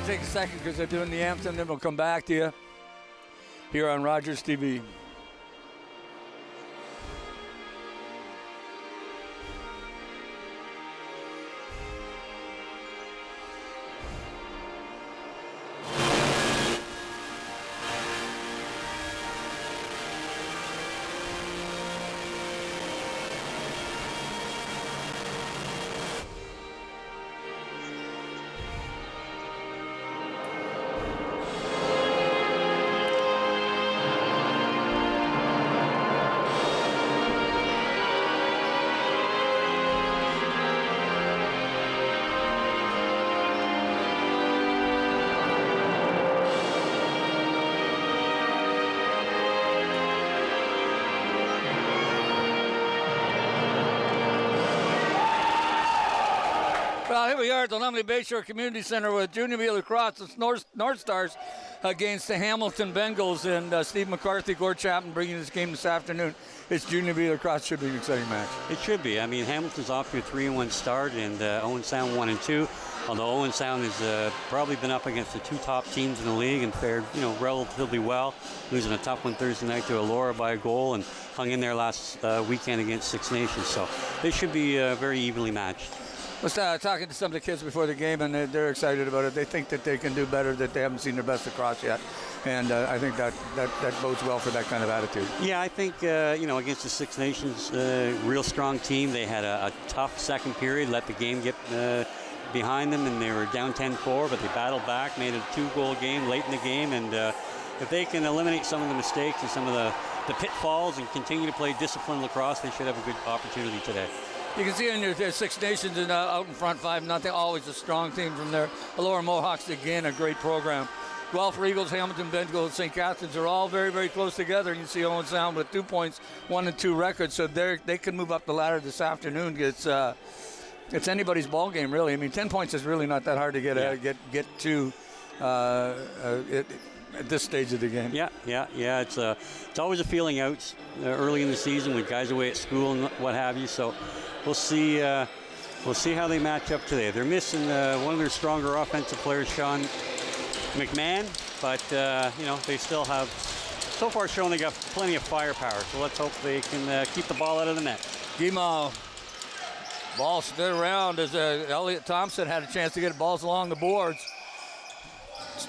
take a second because they're doing the anthem, then we'll come back to you here on Rogers TV. Well, here we are at the Lumley Bayshore Community Center with Junior B Lacrosse, North Stars, against the Hamilton Bengals, and Steve McCarthy, Gord Chapman bringing this game this afternoon. It's Junior B Lacrosse. Should be an exciting match. It should be. I mean, Hamilton's off to a 3-1 start, and Owen Sound 1-2. Although Owen Sound has probably been up against the two top teams in the league and fared, relatively well, losing a tough one Thursday night to Allura by a goal and hung in there last weekend against Six Nations. So they should be very evenly matched. I was talking to some of the kids before the game, and they're excited about it. They think that they can do better, that they haven't seen their best across yet. And I think that bodes well for that kind of attitude. Yeah, I think, against the Six Nations, real strong team, they had a tough second period, let the game get behind them, and they were down 10-4, but they battled back, made it a 2-goal game late in the game. And if they can eliminate some of the mistakes and some of the pitfalls and continue to play disciplined lacrosse, they should have a good opportunity today. You can see in your Six Nations out in front 5-0, always a strong team from there. Allura Mohawks, again, a great program. Guelph Eagles, Hamilton Bengals, St. Catharines are all very, very close together. You see Owen Sound with 2 points, 1-2 records, so they can move up the ladder this afternoon. It's anybody's ball game, really. I mean, 10 points is really not that hard to get to at this stage of the game. Yeah. It's always a feeling out early in the season with guys away at school and what have you. So we'll see how they match up today. They're missing one of their stronger offensive players, Sean McMahon, but they still have so far shown they got plenty of firepower. So let's hope they can keep the ball out of the net. Guimau, ball stood around as Elliot Thompson had a chance to get balls along the boards.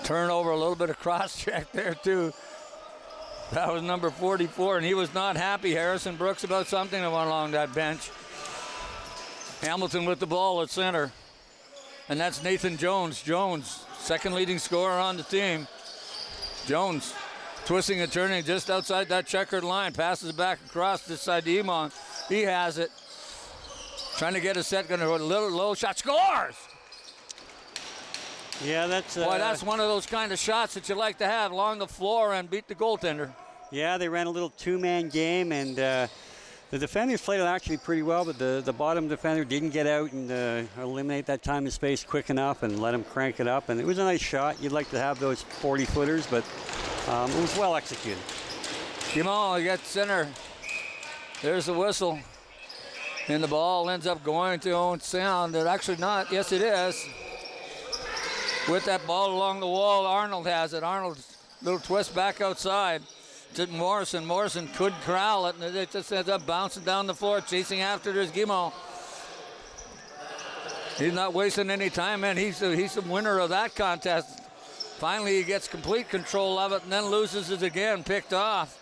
Turnover, a little bit of cross-check there, too. That was number 44, and he was not happy, Harrison Brooks, about something that went along that bench. Hamilton with the ball at center. And that's Nathan Jones. Jones, second leading scorer on the team. Jones twisting and turning just outside that checkered line. Passes it back across this side to Iman. He has it. Trying to get a set, going to a little low shot. Scores! Yeah, that's one of those kind of shots that you like to have along the floor and beat the goaltender. Yeah, they ran a little two-man game, and the defenders played it actually pretty well, but the bottom defender didn't get out and eliminate that time and space quick enough and let him crank it up. And it was a nice shot. You'd like to have those 40-footers, but it was well executed. Guimau, you got center. There's the whistle. And the ball ends up going to Owen Sound. It actually not. Yes, it is. With that ball along the wall, Arnold has it. Arnold's little twist back outside to Morrison. Morrison could corral it, and it just ends up bouncing down the floor, chasing after this Guimau. He's not wasting any time, man. He's the winner of that contest. Finally, he gets complete control of it and then loses it again, picked off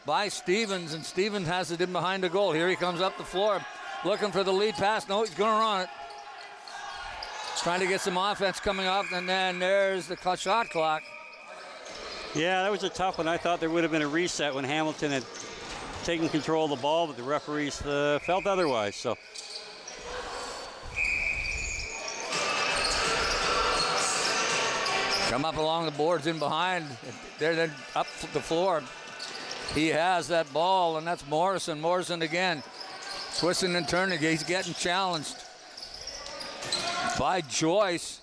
by Stevens, and Stevens has it in behind the goal. Here he comes up the floor, looking for the lead pass. No, he's going to run it. Trying to get some offense coming up, and then there's the shot clock. Yeah, that was a tough one. I thought there would have been a reset when Hamilton had taken control of the ball, but the referees felt otherwise. So, come up along the boards in behind. They're up the floor. He has that ball, and that's Morrison. Morrison again, twisting and turning. He's getting challenged by Joyce.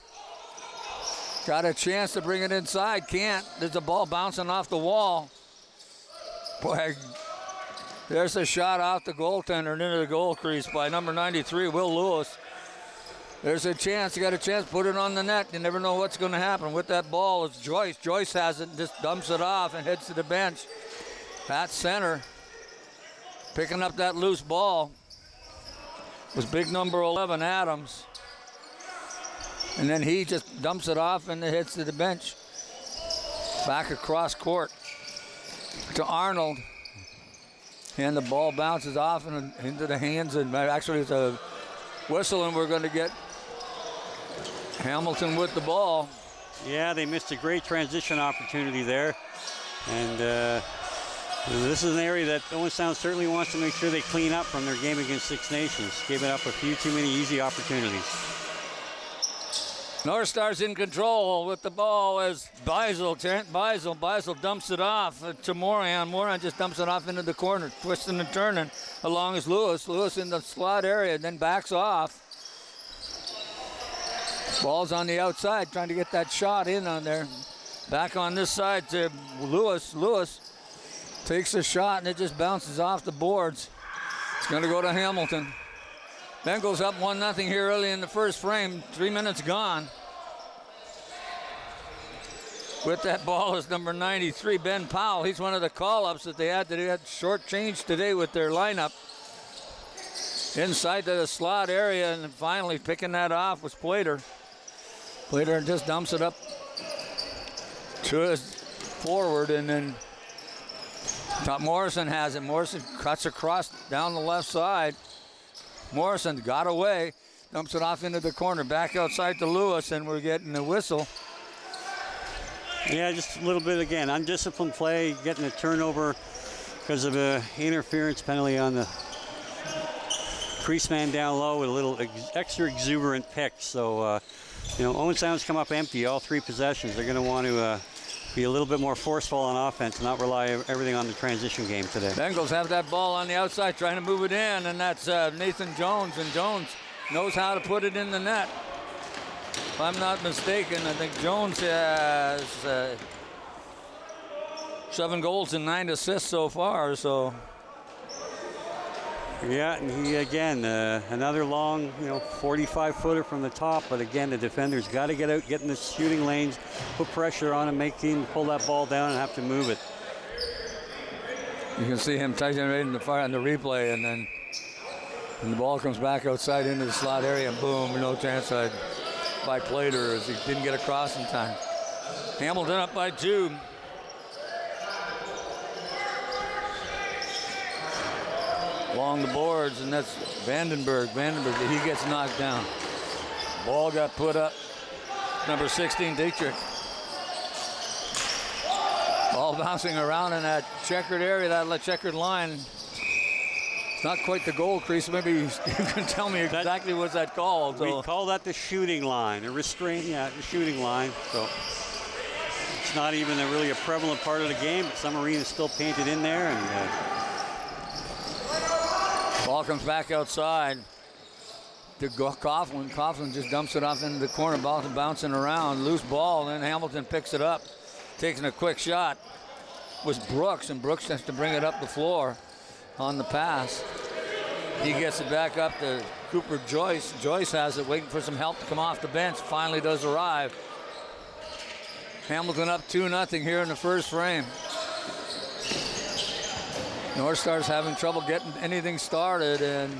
Got a chance to bring it inside. Can't. There's a ball bouncing off the wall. Boy, there's a shot off the goaltender and into the goal crease by number 93, Will Lewis. There's a chance. You got a chance. Put it on the net. You never know what's going to happen. With that ball, it's Joyce. Joyce has it, just dumps it off and heads to the bench. At center, picking up that loose ball was big number 11, Adams. And then he just dumps it off and it heads to the bench. Back across court to Arnold. And the ball bounces off and into the hands. And actually, it's a whistle, and we're going to get Hamilton with the ball. Yeah, they missed a great transition opportunity there. And this is an area that Owen Sound certainly wants to make sure they clean up from their game against Six Nations. Giving up a few too many easy opportunities. North Stars in control with the ball as Terrence Beisel dumps it off to Moran. Moran just dumps it off into the corner, twisting and turning along as Lewis. Lewis in the slot area, then backs off. Ball's on the outside, trying to get that shot in on there. Back on this side to Lewis. Lewis takes a shot, and it just bounces off the boards. It's going to go to Hamilton. Bengals up 1-0 here early in the first frame. 3 minutes gone. With that ball is number 93, Ben Powell. He's one of the call-ups that they had. They had short change today with their lineup. Inside to the slot area, and finally picking that off was Plater. Plater just dumps it up to his forward, and then Morrison has it. Morrison cuts across down the left side. Morrison got away, dumps it off into the corner, back outside to Lewis, and we're getting a whistle. Yeah, just a little bit, again, undisciplined play, getting a turnover because of an interference penalty on the crease man down low with a little extra exuberant pick. So, Owen Sound's come up empty all 3 possessions. They're going to want to be a little bit more forceful on offense and not rely everything on the transition game today. Bengals have that ball on the outside trying to move it in, and that's Nathan Jones, and Jones knows how to put it in the net. If I'm not mistaken, I think Jones has 7 goals and 9 assists so far, so. Yeah, and he, again, another long, 45-footer from the top. But again, the defender's got to get out, get in the shooting lanes, put pressure on him, make him pull that ball down and have to move it. You can see him touching right in the fire on the replay, and then the ball comes back outside into the slot area, and boom, no chance by Plater as he didn't get across in time. Hamilton up by 2. Along the boards, and that's Vandenberg. He gets knocked down. Ball got put up. Number 16, Dietrich. Ball bouncing around in that checkered area, that checkered line. It's not quite the goal crease. Maybe you can tell me exactly what's that called. We call that the shooting line, the shooting line. So it's not even really a prevalent part of the game, but some arenas still painted in there. And ball comes back outside to Coughlin. Coughlin just dumps it off into the corner, ball bouncing around. Loose ball, then Hamilton picks it up. Taking a quick shot was Brooks, and Brooks has to bring it up the floor on the pass. He gets it back up to Cooper Joyce. Joyce has it, waiting for some help to come off the bench. Finally does arrive. Hamilton up 2-0 here in the first frame. North Stars having trouble getting anything started, and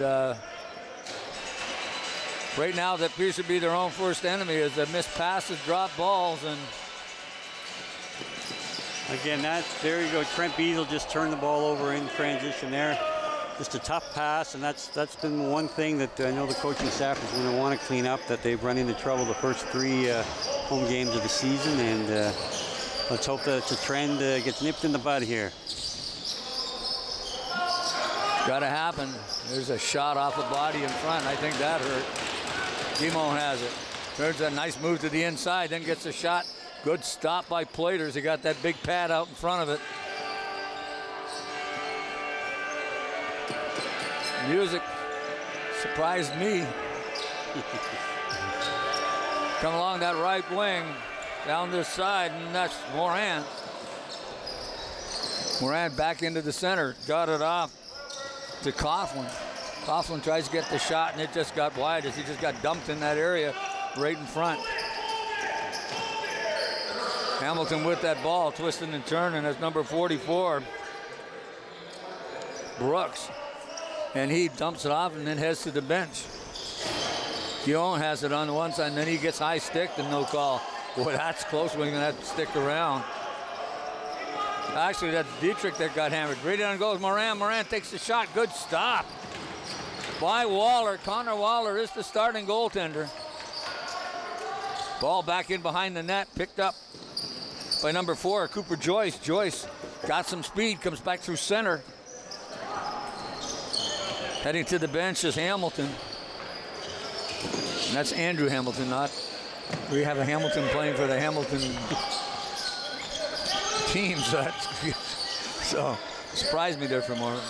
right now that appears to be their own first enemy as they miss passes, drop balls, and again, there you go. Trent Beadle just turned the ball over in transition there. Just a tough pass, and that's been one thing that I know the coaching staff is going to want to clean up, that they've run into trouble the first 3 home games of the season, and let's hope that it's a trend gets nipped in the bud here. Got to happen. There's a shot off the body in front. I think that hurt. Demo has it. There's a nice move to the inside, then gets a shot. Good stop by Platers. He got that big pad out in front of it. Music surprised me. Come along that right wing, down this side, and that's Moran. Moran back into the center, got it off to Coughlin. Coughlin tries to get the shot, and it just got wide as he just got dumped in that area right in front. Hamilton with that ball, twisting and turning as number 44, Brooks. And he dumps it off and then heads to the bench. Owen has it on the one side, and then he gets high sticked and no call. Boy, that's close. We're going to have to stick around. Actually, that's Dietrich that got hammered. Right on goes Moran. Moran takes the shot. Good stop by Waller. Connor Waller is the starting goaltender. Ball back in behind the net. Picked up by number 4, Cooper Joyce. Joyce got some speed. Comes back through center. Heading to the bench is Hamilton. And that's Andrew Hamilton, not. We have a Hamilton playing for the Hamilton team, so surprised me there for a moment.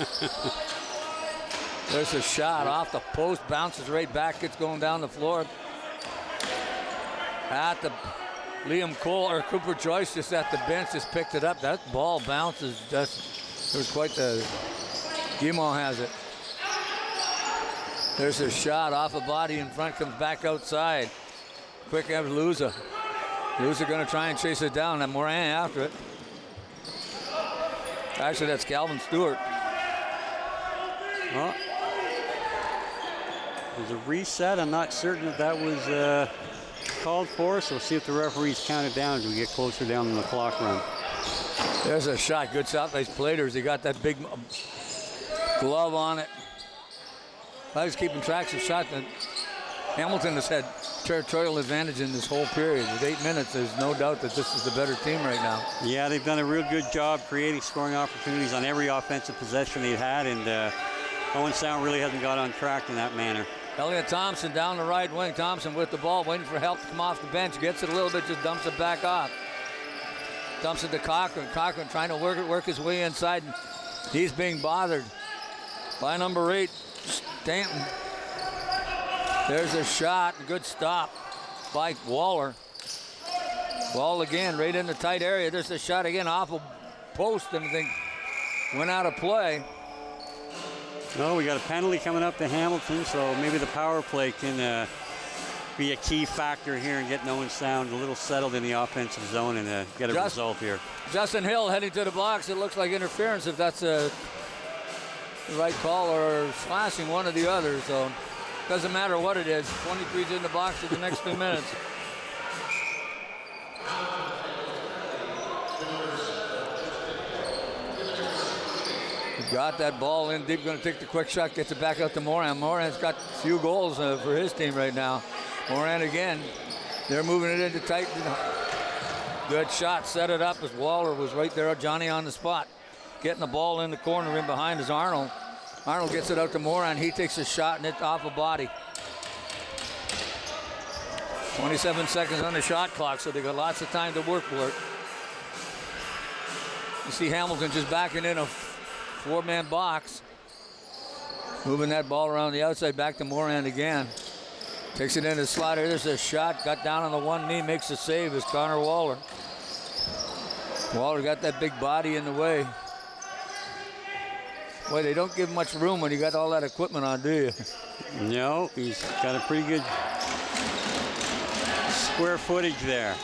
There's a shot off the post, bounces right back, gets going down the floor. At the Liam Cole or Cooper Joyce just at the bench just picked it up. That ball bounces just. It was quite the. Guimont has it. There's a shot off a body in front, comes back outside. Quick after Luza. Luza going to try and chase it down, and Moran after it. Actually, that's Calvin Stewart. Well, there's a reset. I'm not certain if that was called for, so we'll see if the referees count it down as we get closer down in the clock run. There's a shot. Good shot by Platers. He got that big glove on it. I was keeping track of shot that Hamilton has had territorial advantage in this whole period. With 8 minutes, there's no doubt that this is the better team right now. Yeah, they've done a real good job creating scoring opportunities on every offensive possession they've had, and Owen Sound really hasn't got on track in that manner. Elliot Thompson down the right wing. Thompson with the ball, waiting for help to come off the bench. Gets it a little bit, just dumps it back off. Dumps it to Cochran. Cochran trying to work his way inside, and he's being bothered by number 8, Stanton. There's a shot, good stop by Waller. Ball again, right in the tight area. There's a shot again off a post, and I think went out of play. Well, we got a penalty coming up to Hamilton, so maybe the power play can be a key factor here in getting Owen Sound a little settled in the offensive zone and get a result here. Justin Hill heading to the box. It looks like interference if that's a right call or slashing, one or the other. So doesn't matter what it is. 23's in the box for the next 2 minutes. Got that ball in deep, going to take the quick shot, gets it back out to Moran. Moran's got a few goals for his team right now. Moran again, they're moving it into tight. Good shot, set it up as Waller was right there, Johnny on the spot. Getting the ball in the corner in behind is Arnold. Arnold gets it out to Moran, he takes a shot and it's off a body. 27 seconds on the shot clock, so they got lots of time to work for it. You see Hamilton just backing in a 4-man box. Moving that ball around the outside, back to Moran again. Takes it in his slider. There's a shot, got down on the one knee, makes a save as Connor Waller. Waller got that big body in the way. Boy, they don't give much room when you got all that equipment on, do you? No, he's got a pretty good square footage there.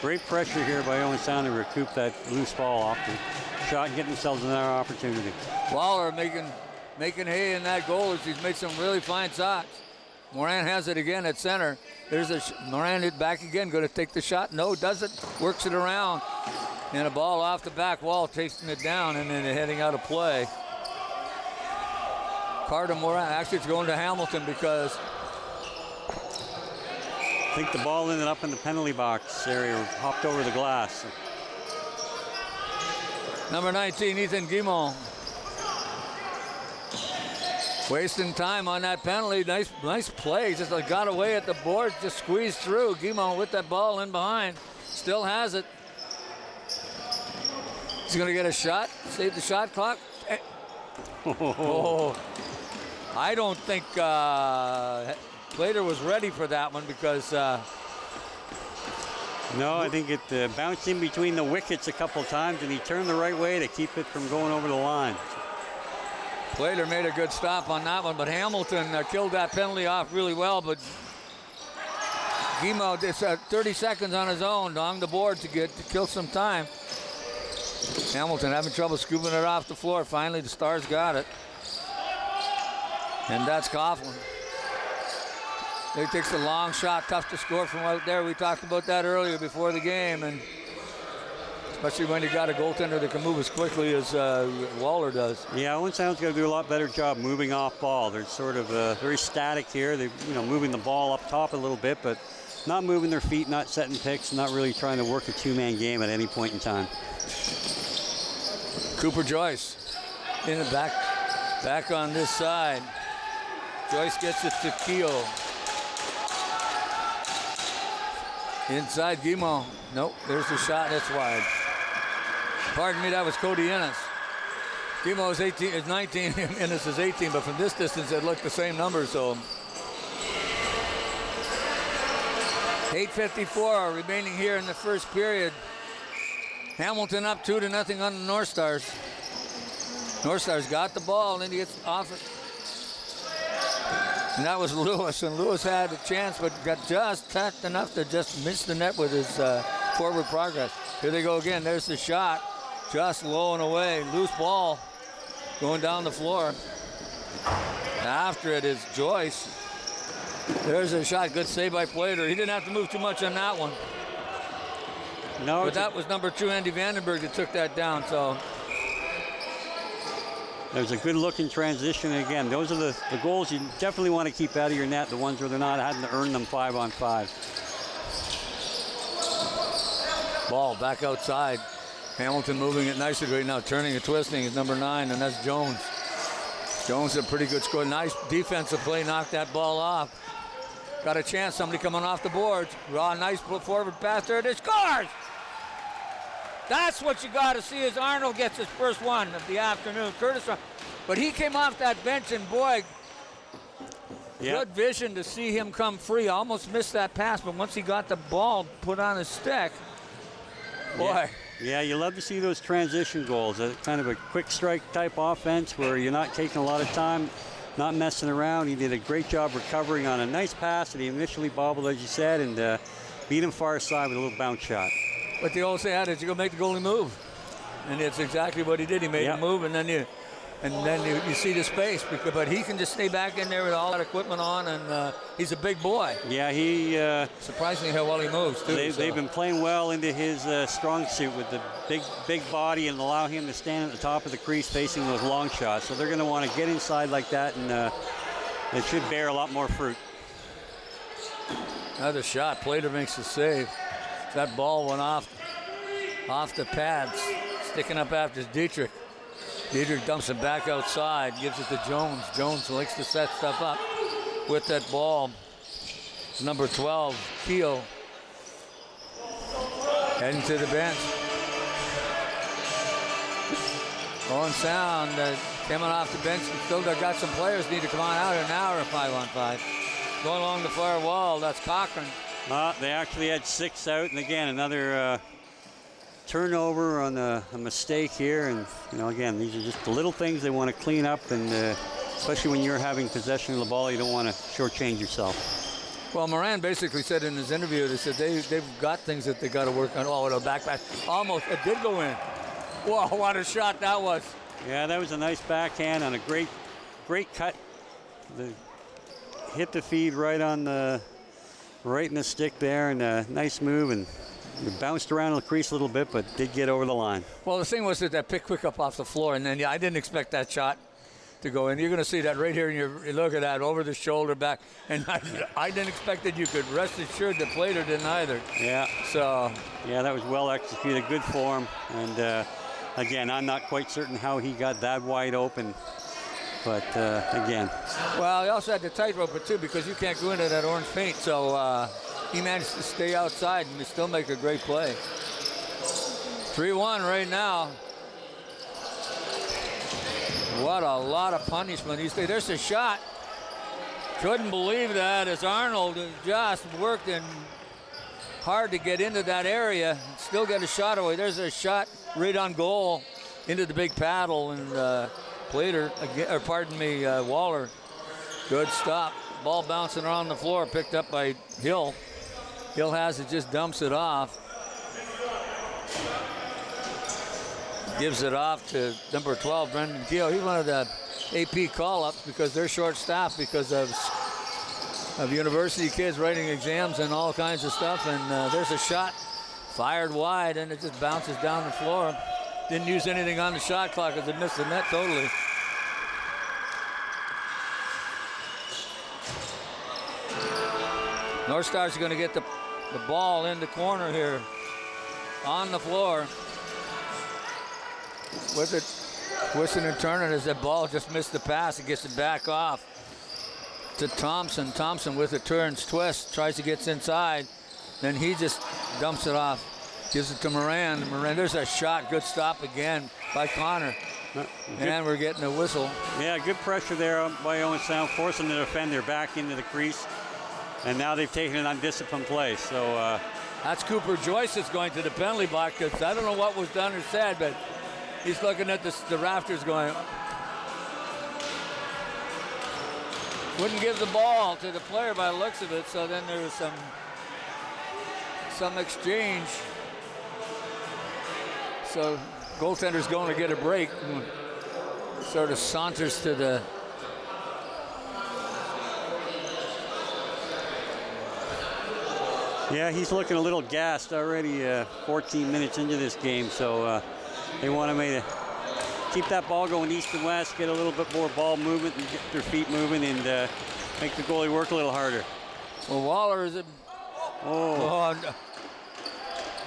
Great pressure here by Owen Sound to recoup that loose ball off the shot and get themselves another opportunity. Waller making hay in that goal as he's made some really fine shots. Moran has it again at center. There's Moran hit back again, going to take the shot. No, doesn't. Works it around. And a ball off the back wall, chasing it down and then heading out of play. Carter Moran, actually it's going to Hamilton because I think the ball ended up in the penalty box area, hopped over the glass. Number 19, Ethan Guimont. Wasting time on that penalty. Nice play. Just got away at the board, just squeezed through. Guimont with that ball in behind. Still has it. He's going to get a shot. Save the shot clock. Oh. I don't think Plater was ready for that one because no, I think it bounced in between the wickets a couple times and he turned the right way to keep it from going over the line. Plater made a good stop on that one, but Hamilton killed that penalty off really well, but Guimau did 30 seconds on his own along the board to kill some time. Hamilton having trouble scooping it off the floor. Finally, the Stars got it. And that's Coughlin. He takes a long shot, tough to score from out there. We talked about that earlier before the game, and especially when you got a goaltender that can move as quickly as Waller does. Yeah, Owen Sound's got to do a lot better job moving off ball. They're sort of very static here. They're moving the ball up top a little bit, but not moving their feet, not setting picks, not really trying to work a two-man game at any point in time. Cooper Joyce in the back on this side. Joyce gets it to Keogh. Inside Guimau. Nope, there's the shot, that's wide. Pardon me, that was Cody Ennis. Guimau is 19, Ennis is 18, but from this distance it looked the same number, so. 8:54 remaining here in the first period. Hamilton up 2-0 on the North Stars. North Stars got the ball, and then he gets off it. And that was Lewis, and Lewis had a chance, but got just tapped enough to just miss the net with his forward progress. Here they go again. There's the shot, just low and away. Loose ball going down the floor. After it is Joyce. There's a shot, good save by Plater. He didn't have to move too much on that one. No, but that was number 2, Andy Vandenberg, that took that down, so. There's a good look in transition. Again, those are the goals you definitely want to keep out of your net, the ones where they're not having to earn them 5-on-5. Ball back outside. Hamilton moving it nicely right now, turning and twisting is number 9, and that's Jones. Jones, a pretty good score. Nice defensive play, knocked that ball off. Got a chance, somebody coming off the boards. Raw, nice forward pass there, it scores! That's what you got to see as Arnold gets his first one of the afternoon. Curtis, but he came off that bench, and boy, good vision to see him come free. Almost missed that pass, but once he got the ball put on his stick, boy. Yeah, you love to see those transition goals. Kind of a quick strike type offense where you're not taking a lot of time, not messing around. He did a great job recovering on a nice pass that he initially bobbled, as you said, and beat him far side with a little bounce shot. But the old say adage, you go make the goalie move. And it's exactly what he did. He made the move, and then you see the space. But he can just stay back in there with all that equipment on, and he's a big boy. Yeah, he... surprisingly how well he moves, too. They've been playing well into his strong suit with the big body and allow him to stand at the top of the crease facing those long shots. So they're going to want to get inside like that, and it should bear a lot more fruit. Another shot. Plater makes the save. That ball went off the pads, sticking up after Dietrich. Dietrich dumps it back outside, gives it to Jones. Jones likes to set stuff up with that ball. Number 12, Keogh, heading to the bench. Owen Sound coming off the bench. Still got some players need to come on out an hour of 5-on-5. Going along the far wall, that's Cochran. They actually had 6 out, and again, another turnover on a mistake here. And, again, these are just the little things they want to clean up, and especially when you're having possession of the ball, you don't want to shortchange yourself. Well, Moran basically said in his interview, they said they've got things that they got to work on. Oh, the back pass, almost, it did go in. Whoa, what a shot that was. Yeah, that was a nice backhand on a great cut. Hit the feed right in the stick there, and a nice move, and it bounced around the crease a little bit, but did get over the line. Well, the thing was that pick quick up off the floor, and then I didn't expect that shot to go in. You're going to see that right here, and you look at that over the shoulder back, and I didn't expect that you could rest assured that Plater didn't either. Yeah. So. Yeah, that was well executed, good form, and again, I'm not quite certain how he got that wide open. But, again. Well, he also had to tightrope it, too, because you can't go into that orange paint. So he managed to stay outside and still make a great play. 3-1 right now. What a lot of punishment. There's a shot. Couldn't believe that as Arnold just worked hard to get into that area. Still got a shot away. There's a shot right on goal into the big paddle. And Plater, again, or pardon me, Waller. Good stop. Ball bouncing around the floor, picked up by Hill. Hill has it, just dumps it off. Gives it off to number 12, Brendan Keogh. He's one of the AP call-ups because they're short-staffed because of university kids writing exams and all kinds of stuff. And there's a shot fired wide, and it just bounces down the floor. Didn't use anything on the shot clock because it missed the net totally. North Stars are going to get the ball in the corner here on the floor. With it, twisting and turning as that ball just missed the pass. It gets it back off to Thompson. Thompson with it turns, twists, tries to get inside. Then he just dumps it off. Gives it to Moran. Moran, there's a shot. Good stop again by Connor. And we're getting a whistle. Yeah, good pressure there by Owen Sound, forcing the defender back into the crease. And now they've taken an undisciplined play. So that's Cooper Joyce that's going to the penalty box. I don't know what was done or said, but he's looking at the rafters going, wouldn't give the ball to the player by the looks of it. So then there was some exchange. So goaltender's going to get a break. Sort of saunters to the yeah, he's looking a little gassed already, 14 minutes into this game. So they want to keep that ball going east and west, get a little bit more ball movement and get their feet moving and make the goalie work a little harder. Well, Waller is oh,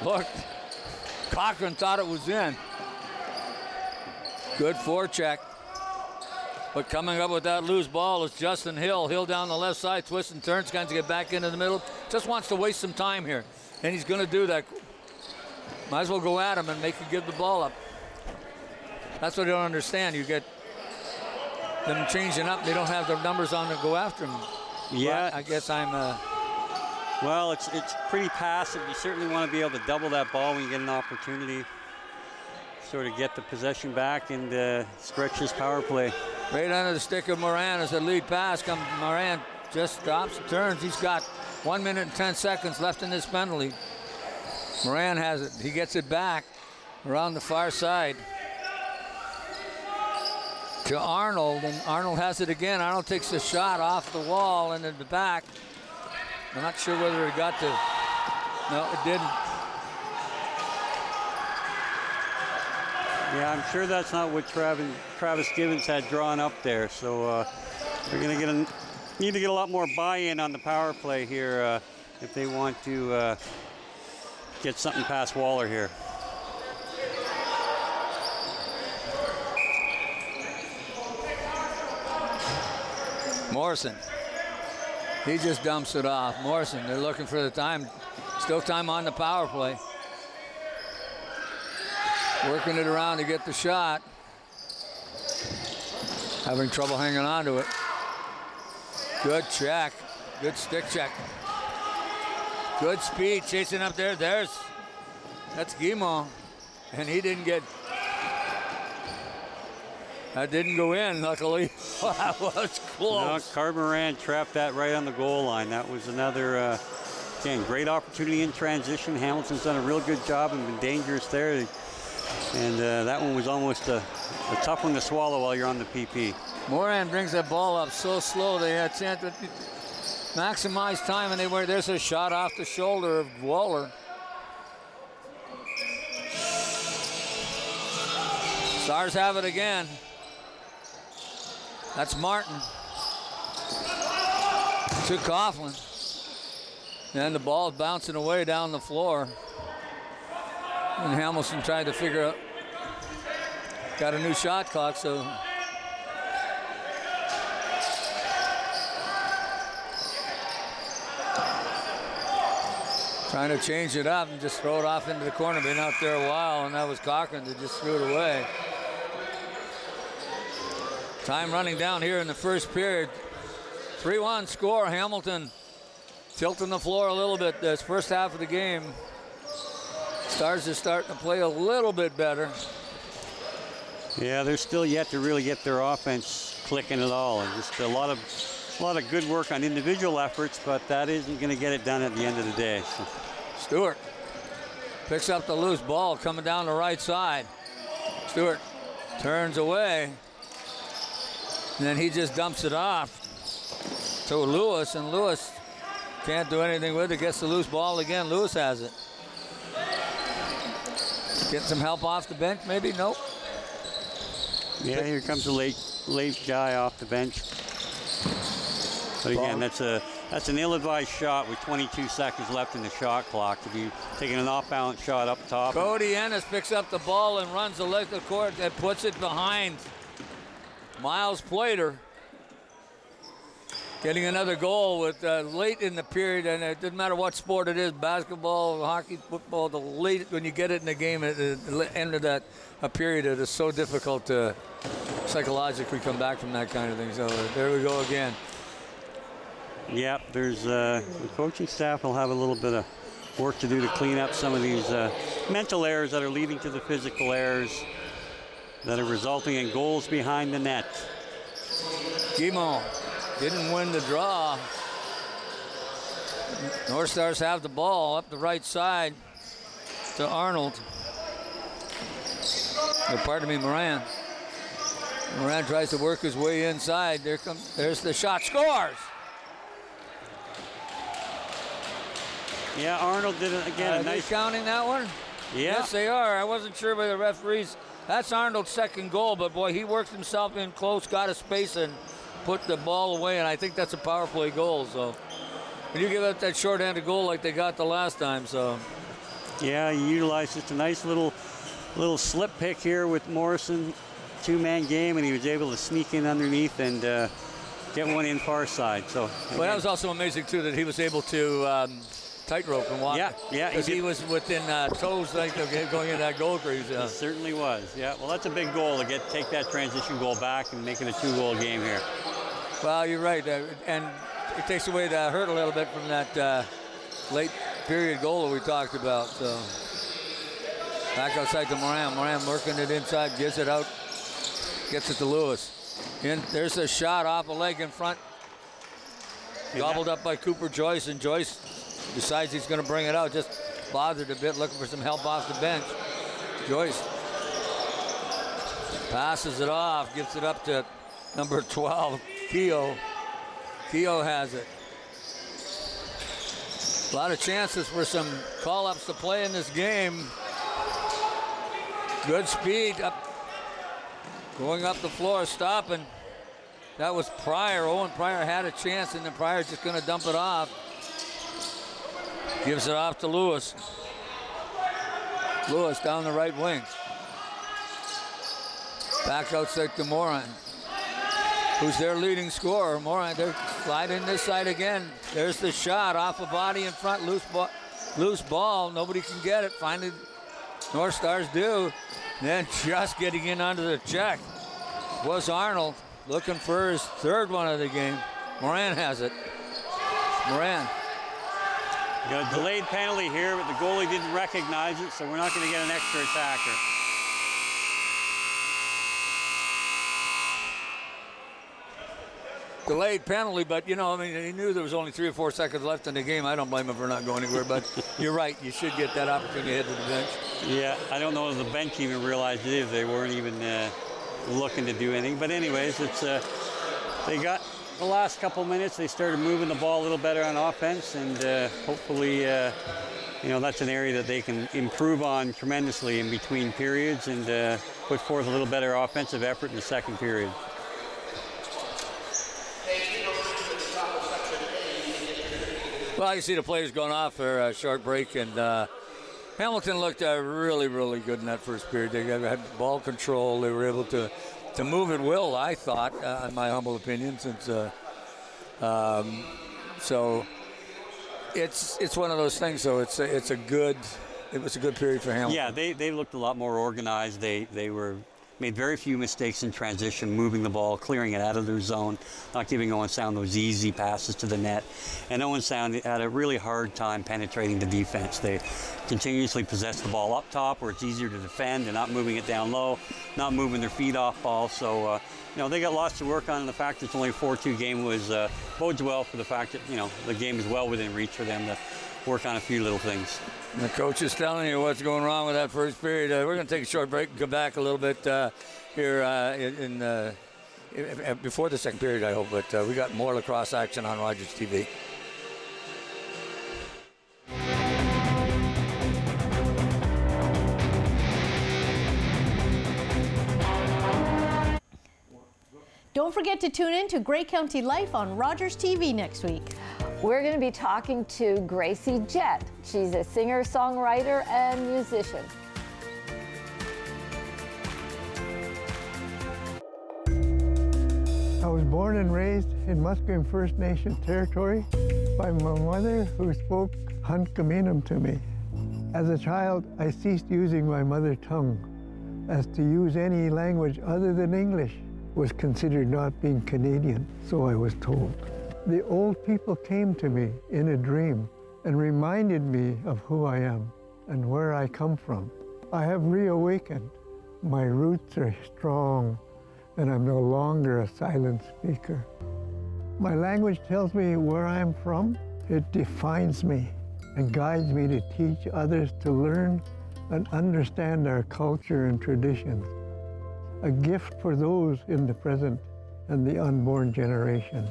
look, Cochran thought it was in. Good forecheck. But coming up with that loose ball is Justin Hill. Hill down the left side, twists and turns, trying to get back into the middle. Just wants to waste some time here. And he's going to do that. Might as well go at him and make him give the ball up. That's what I don't understand. You get them changing up. They don't have their numbers on to go after him. Yeah. But I guess I'm... well, it's pretty passive. You certainly want to be able to double that ball when you get an opportunity. Sort of get the possession back and stretch his power play. Right under the stick of Moran as the lead pass comes. Moran just stops and turns. He's got 1 minute and 10 seconds left in this penalty. Moran has it. He gets it back around the far side to Arnold, and Arnold has it again. Arnold takes a shot off the wall and in the back. I'm not sure whether it got to... No, it didn't. Yeah, I'm sure that's not what Travis Gibbons had drawn up there. So they're going to need to get a lot more buy-in on the power play here if they want to get something past Waller here. Morrison. He just dumps it off. Morrison, they're looking for the time. Still time on the power play. Working it around to get the shot. Having trouble hanging on to it. Good check. Good stick check. Good speed chasing up there. That's Guimont. And he didn't get... That didn't go in, luckily. That was close. No, Carmoran trapped that right on the goal line. That was another, again, great opportunity in transition. Hamilton's done a real good job and been dangerous there. And that one was almost a tough one to swallow while you're on the PP. Moran brings that ball up so slow. They had a chance to maximize time, and there's a shot off the shoulder of Waller. Stars have it again. That's Martin to Coughlin. And the ball's bouncing away down the floor. And Hamilton tried to figure out, got a new shot clock, so. Trying to change it up and just throw it off into the corner. Been out there a while, and that was Cochran that just threw it away. Time running down here in the first period. 3-1 score. Hamilton tilting the floor a little bit this first half of the game. Stars are starting to play a little bit better. Yeah, they're still yet to really get their offense clicking at all, and just a lot of good work on individual efforts, but that isn't going to get it done at the end of the day. So. Stewart picks up the loose ball coming down the right side. Stewart turns away, and then he just dumps it off to Lewis, and Lewis can't do anything with it. Gets the loose ball again. Lewis has it. Getting some help off the bench, maybe? Nope. Yeah, here comes a late guy off the bench. But again, that's an ill-advised shot with 22 seconds left in the shot clock to be taking an off-balance shot up top. Cody Ennis picks up the ball and runs the length of the court and puts it behind Miles Plater. Getting another goal with late in the period, and it doesn't matter what sport it is, basketball, hockey, football, the late when you get it in the game at the end of that period, it is so difficult to psychologically come back from that kind of thing. So there we go again. Yep, there's the coaching staff will have a little bit of work to do to clean up some of these mental errors that are leading to the physical errors that are resulting in goals behind the net. Guimont didn't win the draw. North Stars have the ball up the right side to Arnold. Or pardon me, Moran. Moran tries to work his way inside. There's the shot. Scores! Yeah, Arnold did it again. Are they counting that one? Yeah. Yes, they are. I wasn't sure by the referees. That's Arnold's second goal, but boy, he worked himself in close, got a space, and put the ball away, and I think that's a power play goal. So, when you give up that short-handed goal like they got the last time, so. Yeah, he utilized just a nice little slip pick here with Morrison, two-man game, and he was able to sneak in underneath and get one in far side. So. Well, that was also amazing too that he was able to tightrope and walk. Yeah, because he was within toes like going into that goal crease. He certainly was. Yeah, well, that's a big goal to take that transition goal back and make it a 2-goal game here. Well, you're right, and it takes away the hurt a little bit from that late period goal that we talked about. So back outside to Moran. Moran working it inside, gives it out, gets it to Lewis. There's a shot off a leg in front, gobbled up by Cooper Joyce, and Joyce decides he's going to bring it out. Just bothered a bit, looking for some help off the bench. Joyce passes it off, gives it up to number 12, Keogh. Keogh has it. A lot of chances for some call-ups to play in this game. Good speed up, going up the floor, stopping. That was Pryor. Owen Pryor had a chance, and then Pryor's just going to dump it off. Gives it off to Lewis. Lewis down the right wing. Back outside to Moran, who's their leading scorer. Moran, they're sliding this side again. There's the shot off a body in front, loose ball. Nobody can get it. Finally, North Stars do. Then just getting in under the check was Arnold, looking for his third one of the game. Moran has it. Moran. Got a delayed penalty here, but the goalie didn't recognize it, so we're not going to get an extra attacker. Delayed penalty, but you know, I mean, he knew there was only 3 or 4 seconds left in the game. I don't blame him for not going anywhere, but you're right. You should get that opportunity to head to the bench. Yeah, I don't know if the bench even realized it if they weren't even looking to do anything. But anyways, it's they got the last couple minutes. They started moving the ball a little better on offense, and hopefully, you know, that's an area that they can improve on tremendously in between periods and put forth a little better offensive effort in the second period. Well, you see the players going off for a short break, and Hamilton looked really, really good in that first period. They had ball control. They were able to move at will, I thought, in my humble opinion, since so it's one of those things. So it was a good period for Hamilton. Yeah, they looked a lot more organized. They were made very few mistakes in transition, moving the ball, clearing it out of their zone, not giving Owen Sound those easy passes to the net. And Owen Sound had a really hard time penetrating the defense. They continuously possess the ball up top where it's easier to defend. They're not moving it down low, not moving their feet off ball. So, they got lots to work on, and the fact that it's only a 4-2 game bodes well for the fact that, the game is well within reach for them to work on a few little things. The coach is telling you what's going wrong with that first period. We're going to take a short break and come back a little bit here before the second period, I hope. But we got more lacrosse action on Rogers TV. Don't forget to tune in to Grey County Life on Rogers TV next week. We're going to be talking to Gracie Jett. She's a singer, songwriter, and musician. I was born and raised in Musqueam First Nation territory by my mother, who spoke Hunkaminam to me. As a child, I ceased using my mother tongue, as to use any language other than English was considered not being Canadian, so I was told. The old people came to me in a dream and reminded me of who I am and where I come from. I have reawakened. My roots are strong, and I'm no longer a silent speaker. My language tells me where I'm from. It defines me and guides me to teach others to learn and understand our culture and traditions. A gift for those in the present and the unborn generations.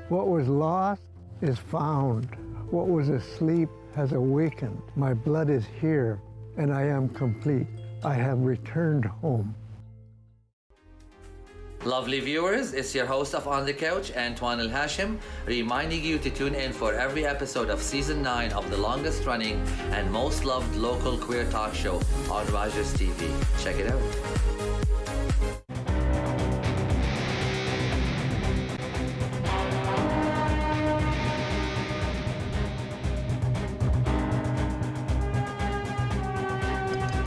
What was lost is found. What was asleep has awakened. My blood is here, and I am complete. I have returned home. Lovely viewers, it's your host of On the Couch, Antoine El Hashim, reminding you to tune in for every episode of Season 9 of the longest running and most loved local queer talk show on Rogers TV. Check it out.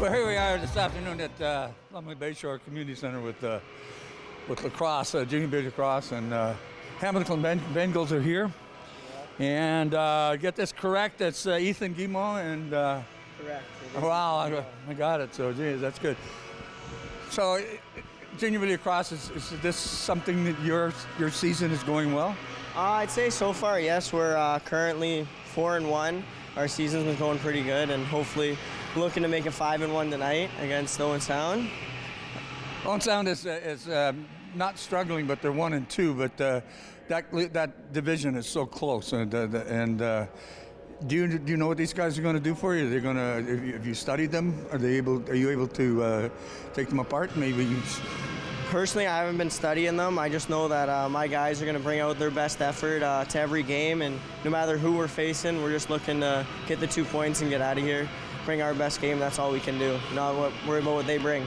Well, here we are this afternoon at Lumley Bayshore Community Center with lacrosse, junior B lacrosse, and Hamilton Bengals are here. And get this correct, it's Ethan Guimont and... Correct. Wow, I got it, so geez, that's good. So, junior B lacrosse, is this something that your season is going well? I'd say so far, yes. We're currently 4-1. Our season's been going pretty good, and hopefully looking to make it 5-1 tonight against Owen Sound. Owen Sound is not struggling, but they're 1-2. But that division is so close, and do you know what these guys are going to do for you? They're going to, have you studied them? Are you able to take them apart? Maybe. Personally, I haven't been studying them. I just know that my guys are going to bring out their best effort to every game, and no matter who we're facing, we're just looking to get the 2 points and get out of here. Bring our best game. That's all we can do. Not worry about what they bring.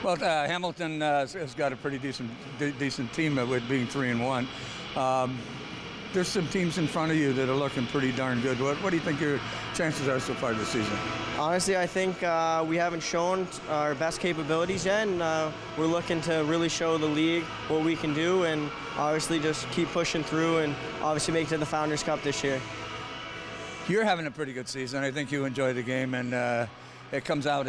Well, Hamilton has got a pretty decent team with being 3-1. There's some teams in front of you that are looking pretty darn good. What do you think your chances are so far this season? Honestly, I think we haven't shown our best capabilities yet, and we're looking to really show the league what we can do, and obviously just keep pushing through and obviously make it to the Founders Cup this year. You're having a pretty good season. I think you enjoy the game, and it comes out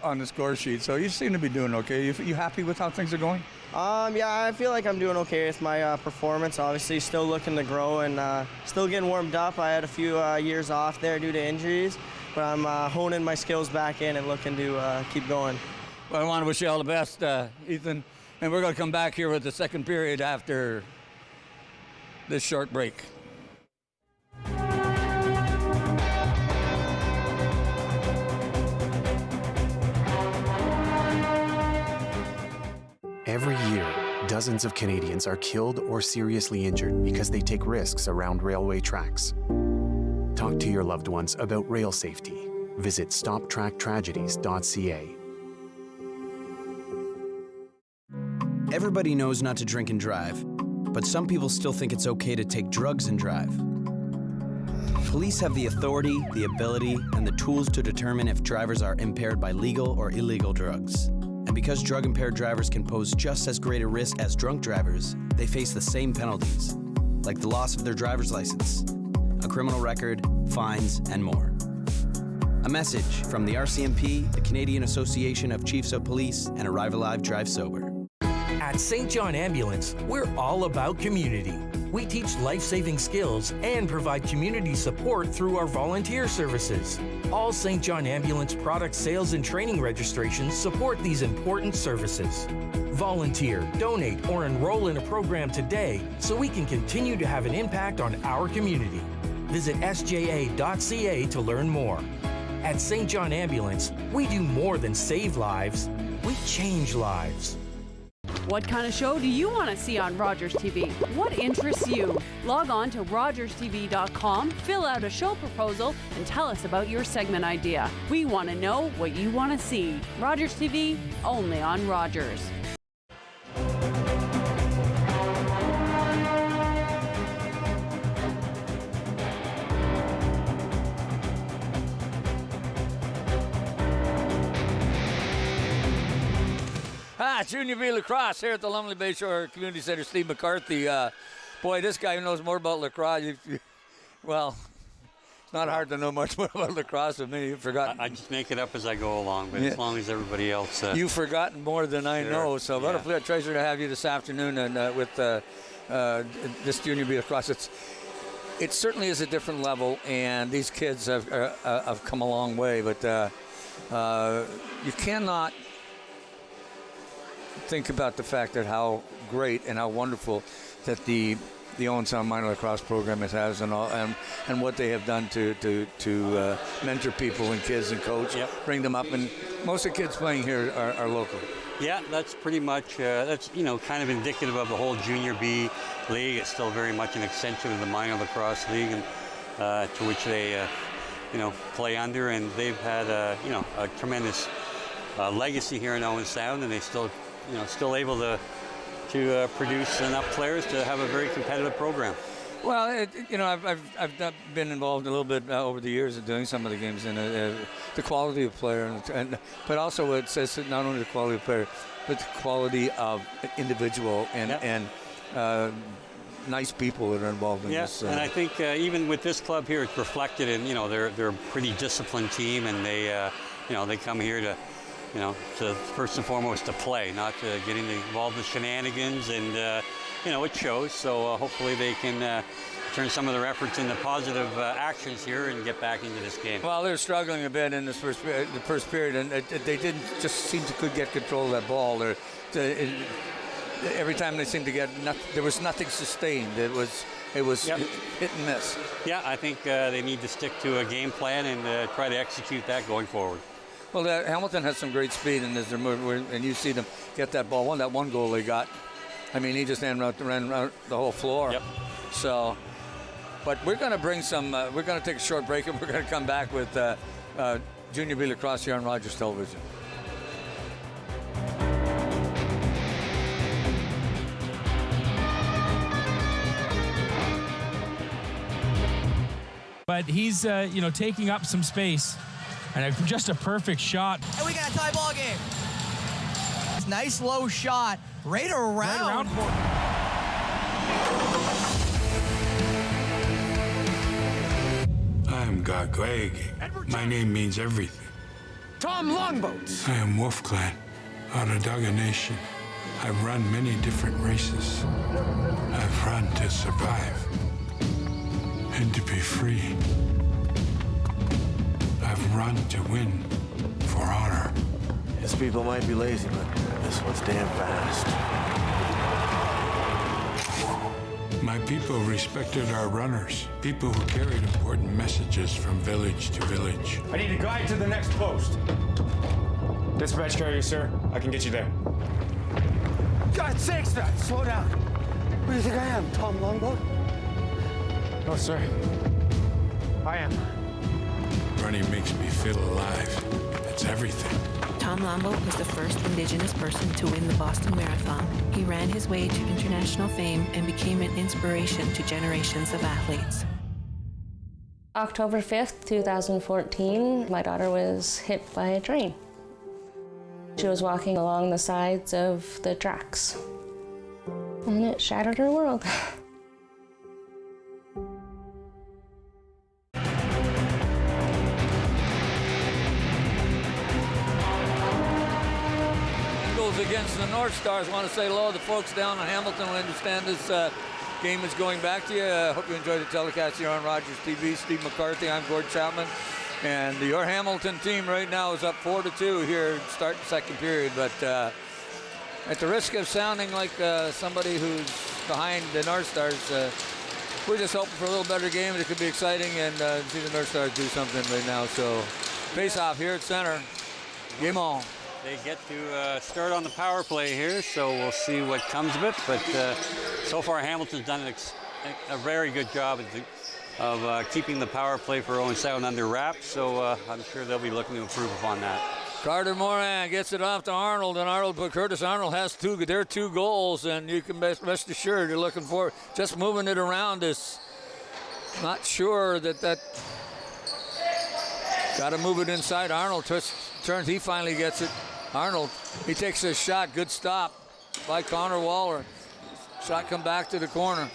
on the score sheet. So you seem to be doing okay. You happy with how things are going? Yeah, I feel like I'm doing okay with my performance. Obviously, still looking to grow and still getting warmed up. I had a few years off there due to injuries, but I'm honing my skills back in and looking to keep going. Well, I want to wish you all the best, Ethan. And we're going to come back here with the second period after this short break. Every year, dozens of Canadians are killed or seriously injured because they take risks around railway tracks. Talk to your loved ones about rail safety. Visit stoptracktragedies.ca. Everybody knows not to drink and drive, but some people still think it's okay to take drugs and drive. Police have the authority, the ability, and the tools to determine if drivers are impaired by legal or illegal drugs. And because drug-impaired drivers can pose just as great a risk as drunk drivers, they face the same penalties, like the loss of their driver's license, a criminal record, fines, and more. A message from the RCMP, the Canadian Association of Chiefs of Police, and Arrive Alive, Drive Sober. At St. John Ambulance, we're all about community. We teach life-saving skills and provide community support through our volunteer services. All St. John Ambulance product sales and training registrations support these important services. Volunteer, donate, or enroll in a program today so we can continue to have an impact on our community. Visit sja.ca to learn more. At St. John Ambulance, we do more than save lives, we change lives. What kind of show do you want to see on Rogers TV? What interests you? Log on to rogerstv.com, fill out a show proposal, and tell us about your segment idea. We want to know what you want to see. Rogers TV, only on Rogers. Junior B lacrosse here at the Lumley Bayshore Community Center. Steve McCarthy. Boy, this guy knows more about lacrosse. Well, it's not hard to know much more about lacrosse than me. You've forgotten. I just make it up as I go along, but as long as everybody else. You've forgotten more than I know. So what a pleasure to have you this afternoon and with this Junior B lacrosse. It certainly is a different level, and these kids have come a long way. But you cannot think about the fact that how great and how wonderful that the Owen Sound minor lacrosse program has and what they have done to mentor people and kids and coach, bring them up, and most of the kids playing here are local. Yeah, that's pretty much that's kind of indicative of the whole Junior B league. It's still very much an extension of the minor lacrosse league, and to which they play under, and they've had a tremendous legacy here in Owen Sound, and they still able to produce enough players to have a very competitive program. Well, I've been involved a little bit over the years of doing some of the games, and the quality of player, but also it says not only the quality of player, but the quality of individual and nice people that are involved in this. And I think even with this club here, it's reflected in they're a pretty disciplined team, and they come here to first and foremost to play, not to get involved with shenanigans, and it shows. So hopefully they can turn some of their efforts into positive actions here and get back into this game. Well, they're struggling a bit in this first period, and they didn't just seem to could get control of that ball. Every time they seemed to get, there was nothing sustained. It was hit and miss. Yeah, I think they need to stick to a game plan and try to execute that going forward. Well, Hamilton has some great speed in this, and you see them get that ball. That one goal they got, I mean, he just ran around the whole floor. Yep. So, but we're going to bring some. We're going to take a short break, and we're going to come back with Junior B lacrosse here on Rogers Television. But he's taking up some space. And just a perfect shot. And we got a tie ball game. Nice low shot. Right around. I am Gagweg. My name means everything. Tom Longboats. I am Wolf Clan, Onondaga Nation. I've run many different races. I've run to survive and to be free. I've run to win for honor. His people might be lazy, but this one's damn fast. My people respected our runners, people who carried important messages from village to village. I need a guide to the next post. Dispatch carrier, sir. I can get you there. God's sakes, man, slow down. Who do you think I am, Tom Longboat? No, sir. I am. Running makes me feel alive. It's everything. Tom Longboat was the first Indigenous person to win the Boston Marathon. He ran his way to international fame and became an inspiration to generations of athletes. October 5th, 2014, my daughter was hit by a train. She was walking along the sides of the tracks, and it shattered her world. Bengals against the North Stars. I want to say hello to the folks down in Hamilton who understand this game is going back to you. I hope you enjoyed the telecast here on Rogers TV. Steve McCarthy, I'm Gord Chapman. And your Hamilton team right now is up 4-2 here starting second period. But at the risk of sounding like somebody who's behind the North Stars, we're just hoping for a little better game. It could be exciting and see the North Stars do something right now. So face off here at center. Game on. They get to start on the power play here, so we'll see what comes of it. But so far, Hamilton's done a very good job of keeping the power play for Owen Sound under wraps. So I'm sure they'll be looking to improve upon that. Carter Moran gets it off to Arnold, and Curtis Arnold has their two goals, and you can rest assured you're looking for just moving it around is not sure that got to move it inside. Arnold turns, he finally gets it. Arnold, he takes a shot, good stop by Connor Waller. Shot come back to the corner.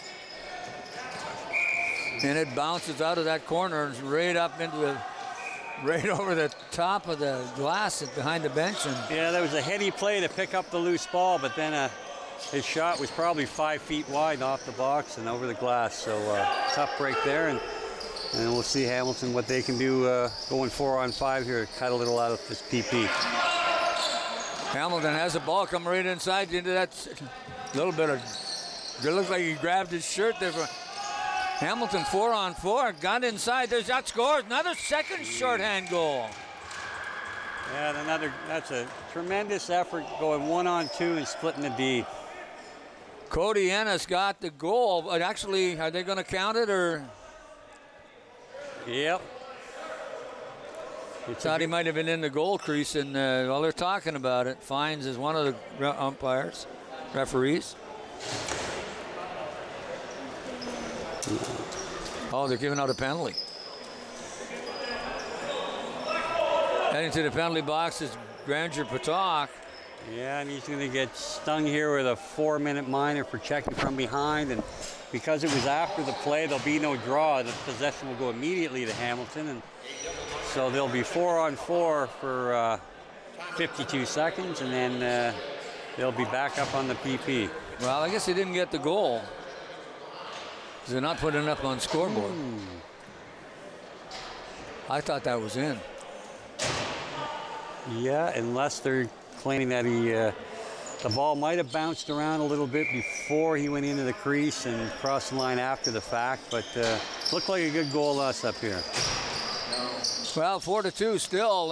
And it bounces out of that corner and right up into right over the top of the glass behind the bench. And yeah, that was a heady play to pick up the loose ball, but then his shot was probably 5 feet wide off the box and over the glass. So tough break there, and we'll see Hamilton what they can do going 4-on-5 here to cut a little out of this PP. Hamilton has the ball come right inside into that little bit of, it looked like he grabbed his shirt there. Hamilton 4-on-4, got inside, there's that scores, another second shorthand goal. Yeah, that's a tremendous effort going 1-on-2 and splitting the D. Cody Ennis got the goal, but actually, are they going to count it or? Yep. Thought he might have been in the goal crease, and while they're talking about it, Fines is one of the referees. Oh, they're giving out a penalty. Heading to the penalty box is Granger Patak. Yeah, and he's going to get stung here with a 4-minute minor for checking from behind, and because it was after the play, there'll be no draw. The possession will go immediately to Hamilton, and so they'll be 4-on-4 for 52 seconds, and then they'll be back up on the PP. Well, I guess they didn't get the goal. They're not putting it up on scoreboard. I thought that was in. Yeah, unless they're claiming that the ball might have bounced around a little bit before he went into the crease and crossed the line after the fact, but looked like a good goal to us up here. Well, 4-2 still,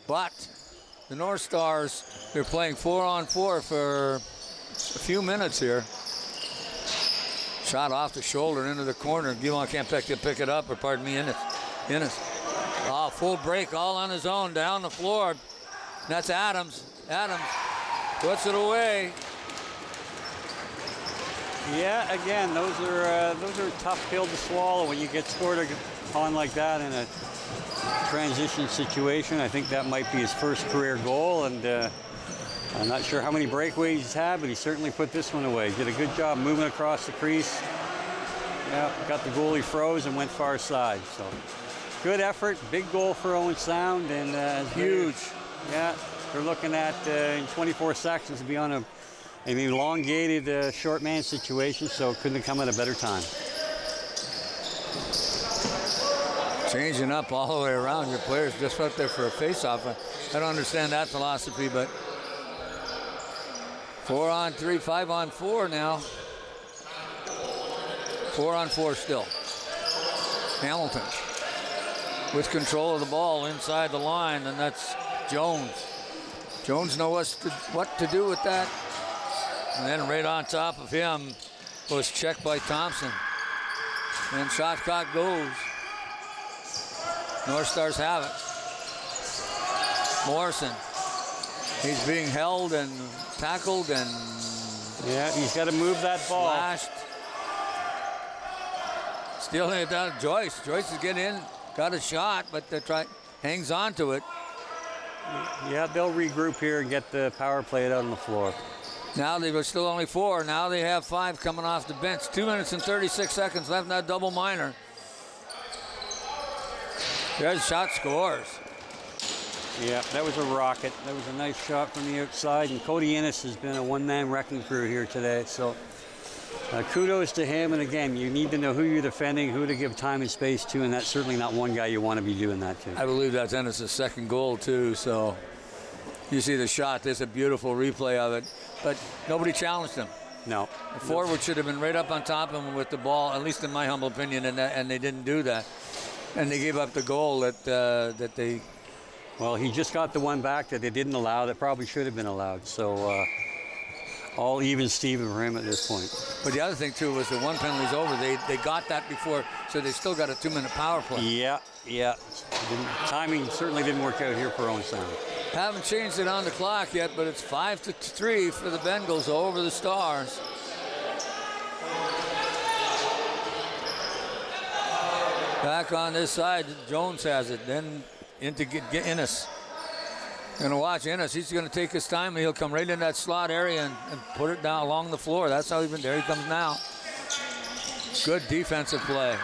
but the North Stars, they're playing 4-on-4 for a few minutes here. Shot off the shoulder into the corner. Guillaume can't pick it up, or pardon me, Ennis. Oh, full break, all on his own, down the floor. That's Adams. Adams puts it away. Yeah, again, those are a tough pill to swallow when you get scored on like that in a transition situation. I think that might be his first career goal, and I'm not sure how many breakaways he's had, but he certainly put this one away. Did a good job moving across the crease. Yeah, got the goalie froze and went far side. So good effort, big goal for Owen Sound, and huge. Yeah, they're looking at in 24 seconds to be on an elongated short man situation, so it couldn't have come at a better time. Changing up all the way around, your players just up there for a face-off. I don't understand that philosophy, but 4-on-3, 5-on-4 now. 4-on-4 still. Hamilton with control of the ball inside the line, and that's Jones. Jones knows what to do with that. And then right on top of him was checked by Thompson. And shot clock goes. North Stars have it. Morrison. He's being held and tackled and yeah, he's got to move that ball. Slashed. Stealing it down to Joyce. Joyce is getting in, got a shot, but hangs on to it. Yeah, they'll regroup here and get the power play out on the floor. Now they were still only 4. Now they have 5 coming off the bench. 2 minutes and 36 seconds left in that double minor. There's shot, scores. Yeah, that was a rocket. That was a nice shot from the outside. And Cody Innes has been a one-man wrecking crew here today. So kudos to him. And again, you need to know who you're defending, who to give time and space to. And that's certainly not one guy you want to be doing that to. I believe that's Ennis' second goal, too. So you see the shot. There's a beautiful replay of it. But nobody challenged him. No. The forward should have been right up on top of him with the ball, at least in my humble opinion, and they didn't do that. And they gave up the goal that they... Well, he just got the one back that they didn't allow that probably should have been allowed. So all even Steven for him at this point. But the other thing, too, was the one penalty's over. They got that before, so they still got a 2-minute power play. Yeah. Timing certainly didn't work out here for Owen Sound. Haven't changed it on the clock yet, but it's 5-3 for the Bengals over the Stars. Back on this side, Jones has it. Then into get Innes. Going to watch Innes. He's going to take his time, and he'll come right in that slot area and put it down along the floor. That's how he's been. There he comes now. Good defensive play.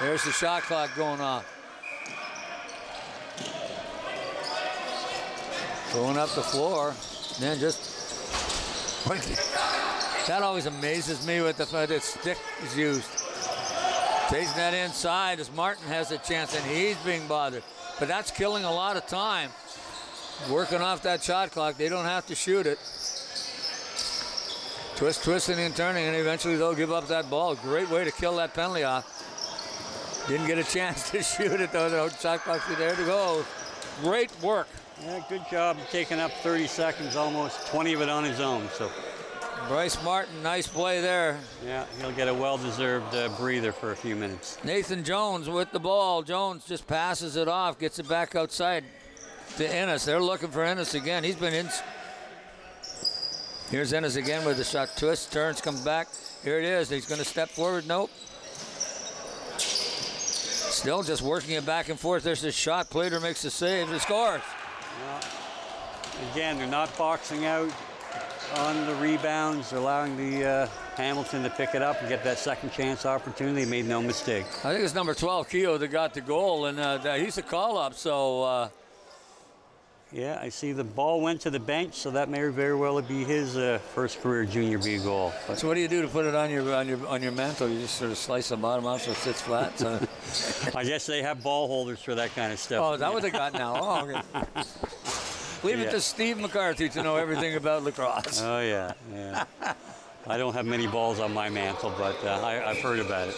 There's the shot clock going off. Going up the floor. Then just... That always amazes me with the fact that stick is used. Takes that inside as Martin has a chance, and he's being bothered. But that's killing a lot of time. Working off that shot clock. They don't have to shoot it. Twisting and turning, and eventually they'll give up that ball. Great way to kill that penalty off. Didn't get a chance to shoot it, though. The shot clock's there to go. Great work. Yeah, good job taking up 30 seconds, almost 20 of it on his own. So Bryce Martin, nice play there. Yeah, he'll get a well-deserved breather for a few minutes. Nathan Jones with the ball. Jones just passes it off, gets it back outside to Ennis. They're looking for Ennis again. He's been in. Here's Ennis again with the shot. Twist, turns, comes back. Here it is. He's going to step forward. Nope. Still just working it back and forth. There's the shot. Plater makes the save. He scores. Again, they're not boxing out on the rebounds. They're allowing the Hamilton to pick it up and get that second chance opportunity. They made no mistake. I think it's number 12, Keogh, that got the goal, and he's a call-up, so... Yeah, I see the ball went to the bench, so that may very well be his first career Junior B goal. But so what do you do to put it on your mantle? You just sort of slice the bottom out so it sits flat? So. I guess they have ball holders for that kind of stuff. Oh, is that what they got now? Oh, okay. Leave it to Steve McCarthy to know everything about lacrosse. Oh, yeah. I don't have many balls on my mantle, but I've heard about it.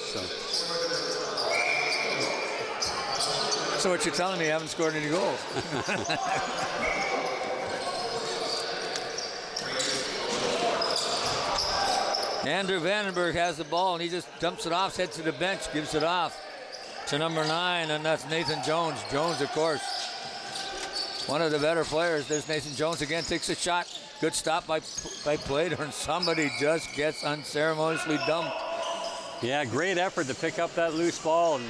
So what you're telling me, you haven't scored any goals. Andrew Vandenberg has the ball, and he just dumps it off, heads to the bench, gives it off to number 9, and that's Nathan Jones. Jones, of course, one of the better players. There's Nathan Jones again, takes a shot. Good stop by Plater, and somebody just gets unceremoniously dumped. Yeah, great effort to pick up that loose ball and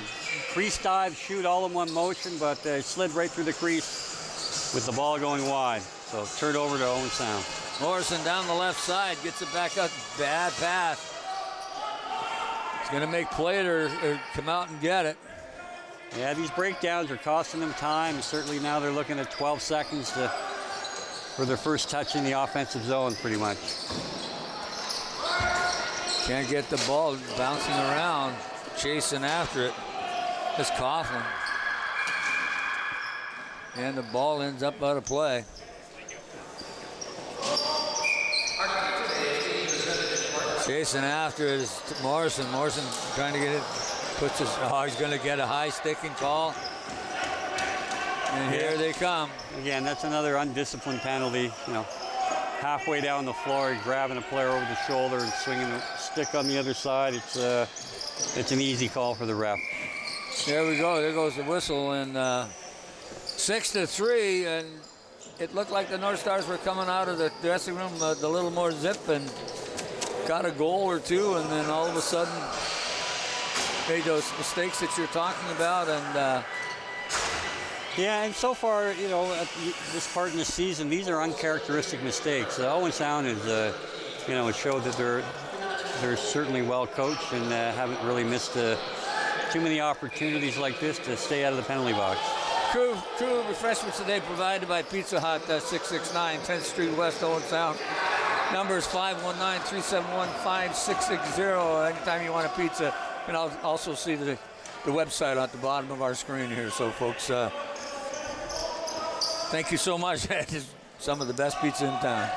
crease dive, shoot all in one motion, but it slid right through the crease with the ball going wide. So turned over to Owen Sound. Morrison down the left side, gets it back up. Bad pass. He's going to make Plater come out and get it. Yeah, these breakdowns are costing them time. Certainly now they're looking at 12 seconds for their first touch in the offensive zone, pretty much. Can't get the ball, bouncing around, chasing after it. Just Coughlin. And the ball ends up out of play. Chasing after it is Morrison. Morrison trying to get it. He's going to get a high sticking call. And here they come. Again, that's another undisciplined penalty. Halfway down the floor, grabbing a player over the shoulder and swinging the stick on the other side. It's an easy call for the ref. There we go. There goes the whistle, and 6-3. And it looked like the North Stars were coming out of the dressing room a little more zip and got a goal or two, and then all of a sudden made those mistakes that you're talking about, and yeah, and so far, you know, at this part in the season, these are uncharacteristic mistakes. Owen Sound is, you know, it showed that they're certainly well coached and haven't really missed too many opportunities like this to stay out of the penalty box. Crew refreshments today provided by Pizza Hut, 669 10th Street West, Owen Sound. Numbers 519-371-5660. Anytime you want a pizza, and I'll also see the website at the bottom of our screen here. So, folks, thank you so much. It's some of the best pizza in town.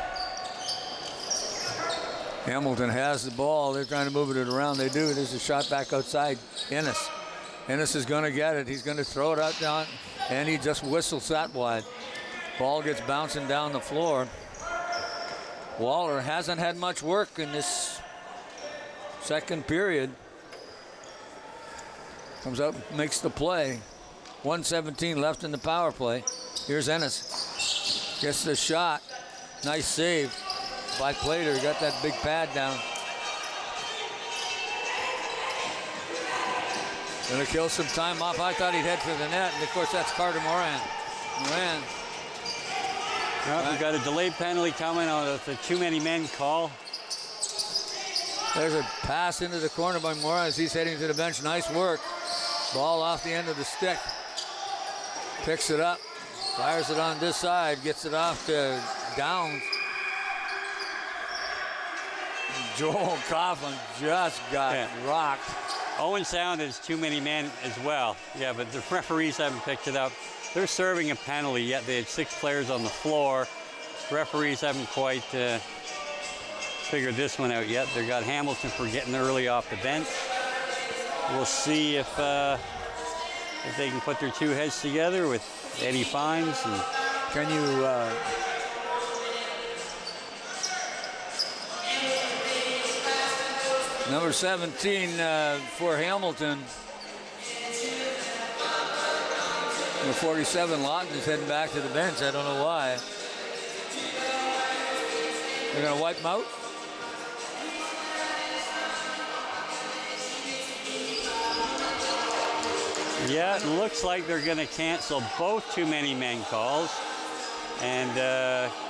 Hamilton has the ball. They're trying to move it around. They do. There's a shot back outside. Ennis is going to get it. He's going to throw it out down, and he just whistles that wide. Ball gets bouncing down the floor. Waller hasn't had much work in this second period. Comes up, makes the play. 1:17 left in the power play. Here's Ennis. Gets the shot. Nice save by Plater. Got that big pad down. Gonna kill some time off. I thought he'd head for the net, and of course that's Carter Moran. Well, we got a delayed penalty coming on the too many men call. There's a pass into the corner by Moran as he's heading to the bench. Nice work. Ball off the end of the stick. Picks it up. Fires it on this side. Gets it off to Downs. Joel Coughlin just got rocked. Owen Sound is too many men as well. Yeah, but the referees haven't picked it up. They're serving a penalty, yet they had 6 players on the floor. Referees haven't quite figured this one out yet. They got Hamilton for getting early off the bench. We'll see if they can put their two heads together with Eddie Fines. And can you number 17 for Hamilton. Number 47, Lawton is heading back to the bench. I don't know why. They're going to wipe him out. Yeah, it looks like they're going to cancel both too many men calls and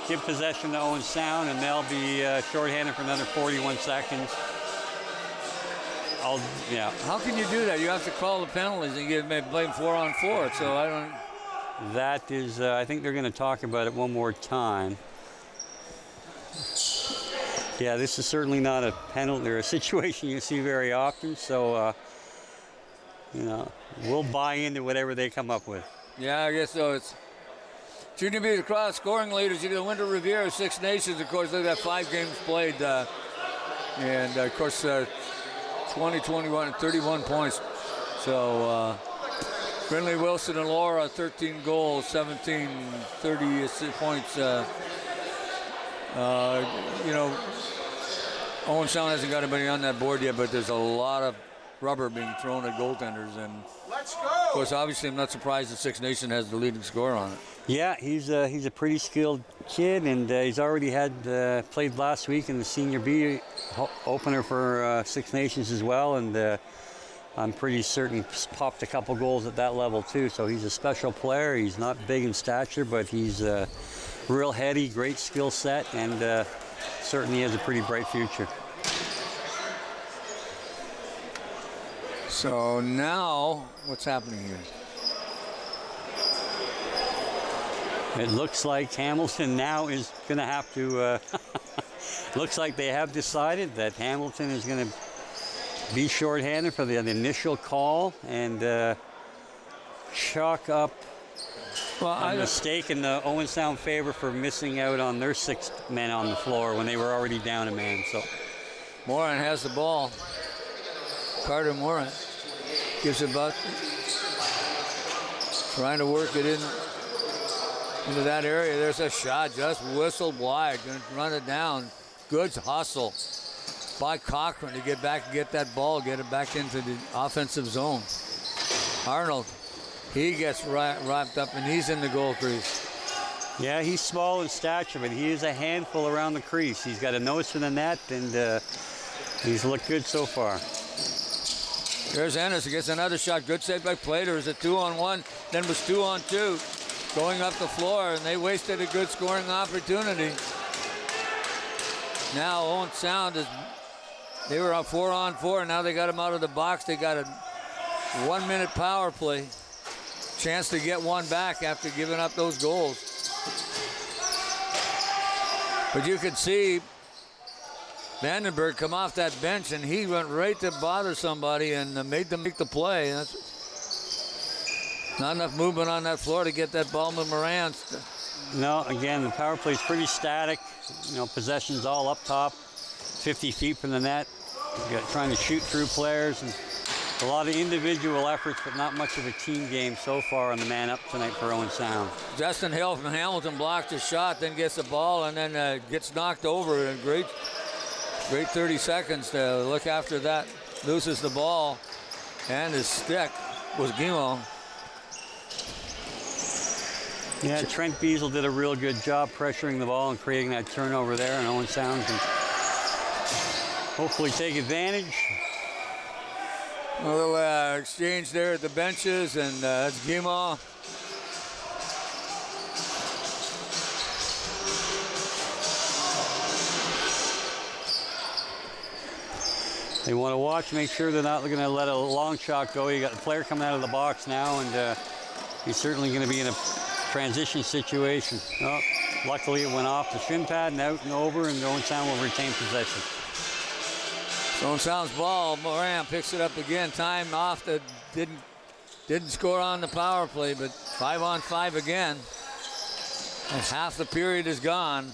give possession to Owen Sound, and they'll be shorthanded for another 41 seconds. Yeah. How can you do that? You have to call the penalties and play 4-on-4. So I don't. That is, I think they're going to talk about it one more time. Yeah, this is certainly not a penalty or a situation you see very often. So, you know, we'll buy into whatever they come up with. Yeah, I guess so. It's Junior B Lacrosse scoring leaders. You know, Winter Riviera, Six Nations. Of course, they've got 5 games played, and of course. 20, 21, and 31 points. So Brindley, Wilson, and Laura, 13 goals, 17, 30 points. You know, Owen Sound hasn't got anybody on that board yet, but there's a lot of rubber being thrown at goaltenders. And let's go. Of course, obviously, I'm not surprised that Six Nation has the leading scorer on it. Yeah, he's a pretty skilled kid, and he's already had played last week in the Senior B opener for Six Nations as well, and I'm pretty certain popped a couple goals at that level too. So he's a special player. He's not big in stature, but he's real heady, great skill set, and certainly has a pretty bright future. So now, what's happening here? It looks like Hamilton now is going to have to, looks like they have decided that Hamilton is going to be shorthanded for the initial call and chalk up a mistake in the Owen Sound favor for missing out on their 6 men on the floor when they were already down a man. So Moran has the ball. Carter Moran gives it back. Trying to work it into that area. There's a shot just whistled wide. Going to run it down. Good hustle by Cochran to get back and get that ball, get it back into the offensive zone. Arnold, he gets wrapped up and he's in the goal crease. Yeah, he's small in stature, but he is a handful around the crease. He's got a nose for the net, and he's looked good so far. There's Ennis. He gets another shot. Good save by Plater. It's a 2-on-1. Then was 2-on-2. Going up the floor, and they wasted a good scoring opportunity. Now Owen Sound they were on 4-on-4. Now they got him out of the box. They got a 1-minute power play. Chance to get one back after giving up those goals. But you could see Vandenberg come off that bench, and he went right to bother somebody and made them make the play. That's not enough movement on that floor to get that ball to Morantz. No, again, the power play is pretty static. Possession's all up top, 50 feet from the net. Trying to shoot through players, and a lot of individual efforts, but not much of a team game so far on the man up tonight for Owen Sound. Justin Hill from Hamilton blocked his shot, then gets the ball, and then gets knocked over. And great 30 seconds to look after that. Loses the ball, and his stick was Guimont. Yeah, Trent Beasel did a real good job pressuring the ball and creating that turnover there, and Owen Sound can hopefully take advantage. A little exchange there at the benches, and that's Guimont. They want to watch, make sure they're not going to let a long shot go. You got the player coming out of the box now, and he's certainly going to be in a transition situation. Oh, luckily it went off the shin pad and out and over, and Owen Sound will retain possession. Owen Sound's ball. Moran picks it up again. Time off. That didn't score on the power play, but 5-on-5 again. And half the period is gone.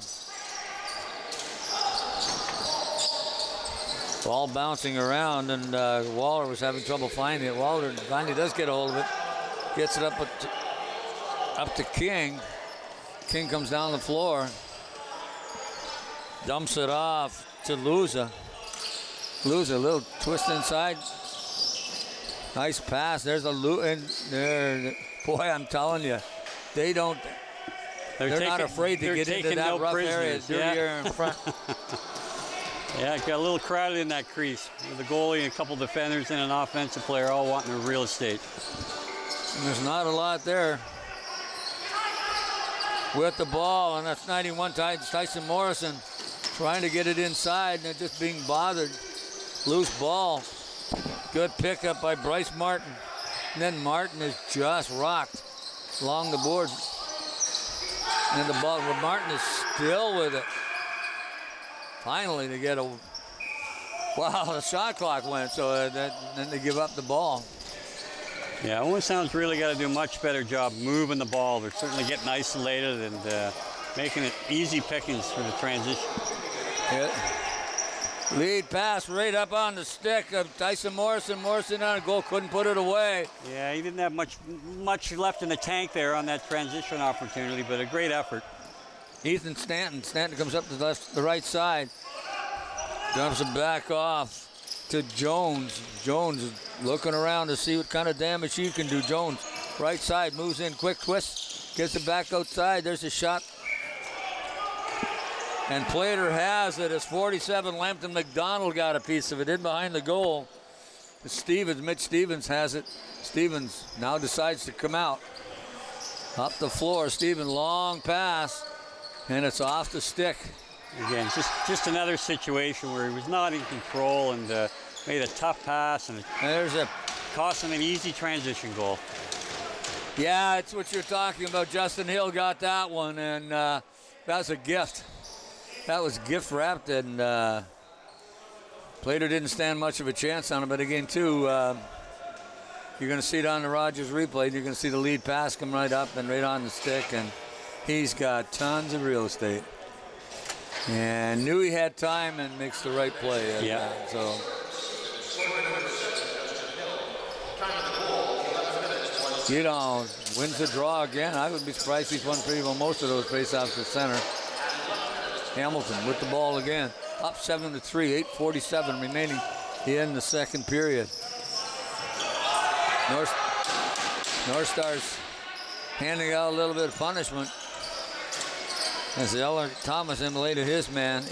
Ball bouncing around, and Waller was having trouble finding it. Waller finally does get a hold of it. Gets it up to King. King comes down the floor. Dumps it off to Luza. Luza, a little twist inside. Nice pass. There's a and there. Boy, I'm telling you, they're not afraid to get into that rough area. Here in front. Yeah, it got a little crowded in that crease with a goalie and a couple defenders and an offensive player all wanting their real estate. And there's not a lot there. With the ball, and that's 91 Tyson Morrison trying to get it inside, and they're just being bothered. Loose ball. Good pickup by Bryce Martin. And then Martin is just rocked along the boards. And the ball, Martin is still with it. Finally to get a, wow, the shot clock went, so then they give up the ball. Yeah, Owen Sound's really got to do a much better job moving the ball. They're certainly getting isolated and making it easy pickings for the transition. Yeah. Lead pass right up on the stick of Tyson Morrison. Morrison on a goal, couldn't put it away. Yeah, he didn't have much left in the tank there on that transition opportunity, but a great effort. Ethan Stanton. Stanton comes up to the right side. Dumps it back off to Jones. Jones is looking around to see what kind of damage he can do. Jones, right side, moves in, quick twist, gets it back outside. There's a shot. And Plater has it as 47. Lampton McDonald got a piece of it in behind the goal. Mitch Stevens has it. Stevens now decides to come out. Up the floor, Stevens, long pass, and it's off the stick. Again, just another situation where he was not in control and made a tough pass, and cost him an easy transition goal. Yeah, it's what you're talking about. Justin Hill got that one, and that was a gift. That was gift wrapped, and Plater didn't stand much of a chance on it. But again, too, you're going to see it on the Rogers replay. You're going to see the lead pass come right up and right on the stick, and he's got tons of real estate. And knew he had time and makes the right play. Yeah. So. You know, wins the draw again. I would be surprised he's won pretty well most of those faceoffs to center. Hamilton with the ball again. Up 7-3, 8:47 remaining in the second period. North Stars handing out a little bit of punishment as Thomas immolated his man.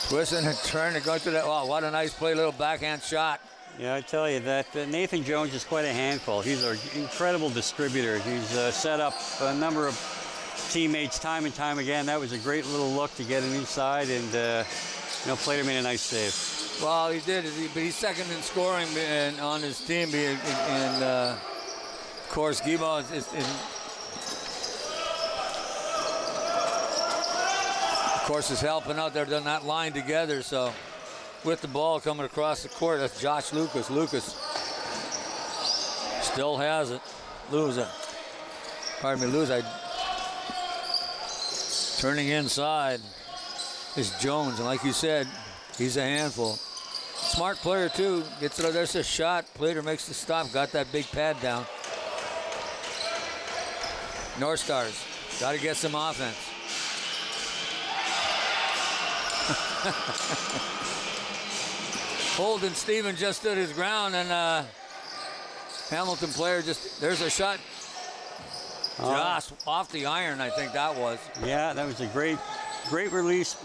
Twisting and turning, going through that. Wow, what a nice play, little backhand shot. Yeah, I tell you that Nathan Jones is quite a handful. He's an incredible distributor. He's set up a number of teammates time and time again. That was a great little look to get him inside, and Plater made a nice save. Well, he did, but he's second in scoring on his team, and of course, Guimau is helping out there. They're not line together, so with the ball coming across the court, that's Josh Lucas. Lucas still has it. Turning inside is Jones, and like you said, he's a handful. Smart player too. Gets it. There's a shot. Plater makes the stop. Got that big pad down. North Stars got to get some offense. Holden Stevens just stood his ground, and Hamilton player there's a shot. Josh off the iron, I think that was. Yeah, that was a great release.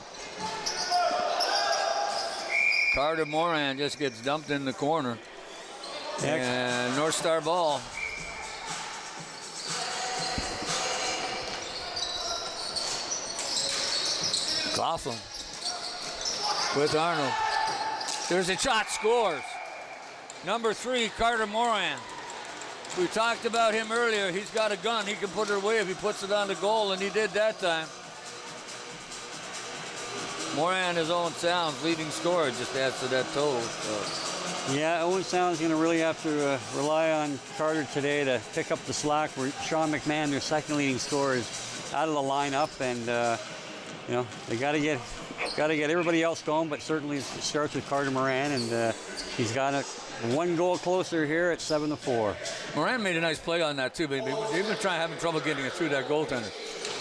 Carter Moran just gets dumped in the corner. And North Star ball. Coughlin with Arnold. There's a shot, scores. Number 3, Carter Moran. We talked about him earlier. He's got a gun. He can put it away if he puts it on the goal, and he did that time. Moran is Owen Sound's leading scorer, just adds to that total. So. Yeah, Owen Sound's going to really have to rely on Carter today to pick up the slack. Where Sean McMahon, their second leading scorer, is out of the lineup, and they got to get everybody else going. But certainly it starts with Carter Moran, and he's got it. One goal closer here at 7-4. Moran made a nice play on that too, but they've been having trouble getting it through that goaltender.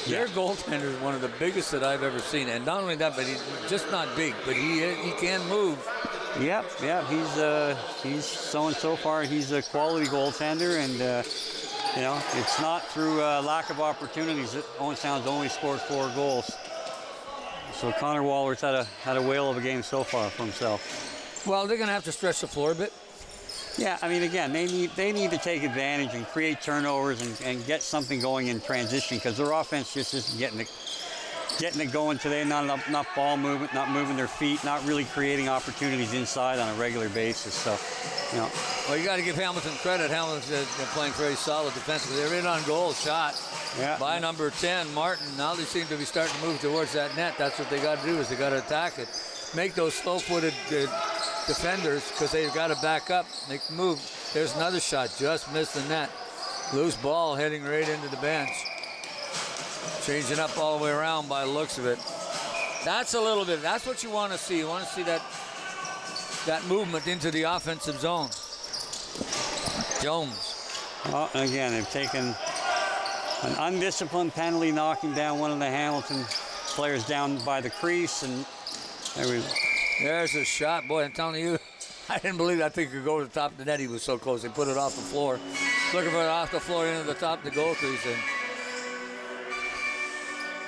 Yeah. Their goaltender is one of the biggest that I've ever seen, and not only that, but he's just not big, but he can move. Yep. He's so far he's a quality goaltender, and it's not through lack of opportunities that Owen Sound's only scored 4 goals. So Connor Waller's had a whale of a game so far for himself. Well, they're going to have to stretch the floor a bit. Yeah, I mean, again, they need to take advantage and create turnovers and get something going in transition, because their offense just isn't getting it going today. Not ball movement, not moving their feet, not really creating opportunities inside on a regular basis. So, Well, you got to give Hamilton credit. Hamilton's playing very solid defensively. They're in on goal, shot by number 10, Martin. Now they seem to be starting to move towards that net. That's what they got to do, is they got to attack it. Make those slow-footed defenders, because they've got to back up, make the move. There's another shot, just missed the net. Loose ball heading right into the bench. Changing up all the way around by the looks of it. That's what you want to see. You want to see that movement into the offensive zone. Jones. Well, again, they've taken an undisciplined penalty, knocking down one of the Hamilton players down by the crease, and there's a shot. Boy, I'm telling you, I didn't believe that thing could go to the top of the net. He was so close. They put it off the floor. Looking for it off the floor into the top of the goal crease.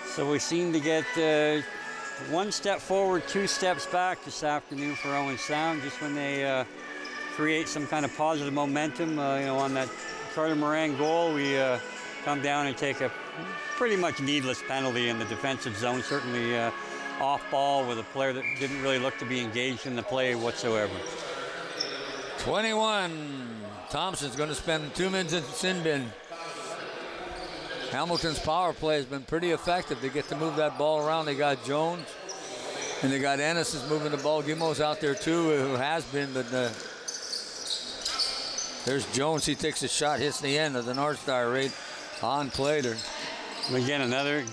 So we seem to get one step forward, 2 steps back this afternoon for Owen Sound, just when they create some kind of positive momentum. On that Carter Moran goal, we come down and take a pretty much needless penalty in the defensive zone, certainly off ball with a player that didn't really look to be engaged in the play whatsoever. 21. Thompson's going to spend 2 minutes in sin bin. Hamilton's power play has been pretty effective. They get to move that ball around. They got Jones, and they got Ennis is moving the ball. Guimau's out there too, who has been, but there's Jones. He takes a shot, hits the end of the North Star right on Plater. Again, another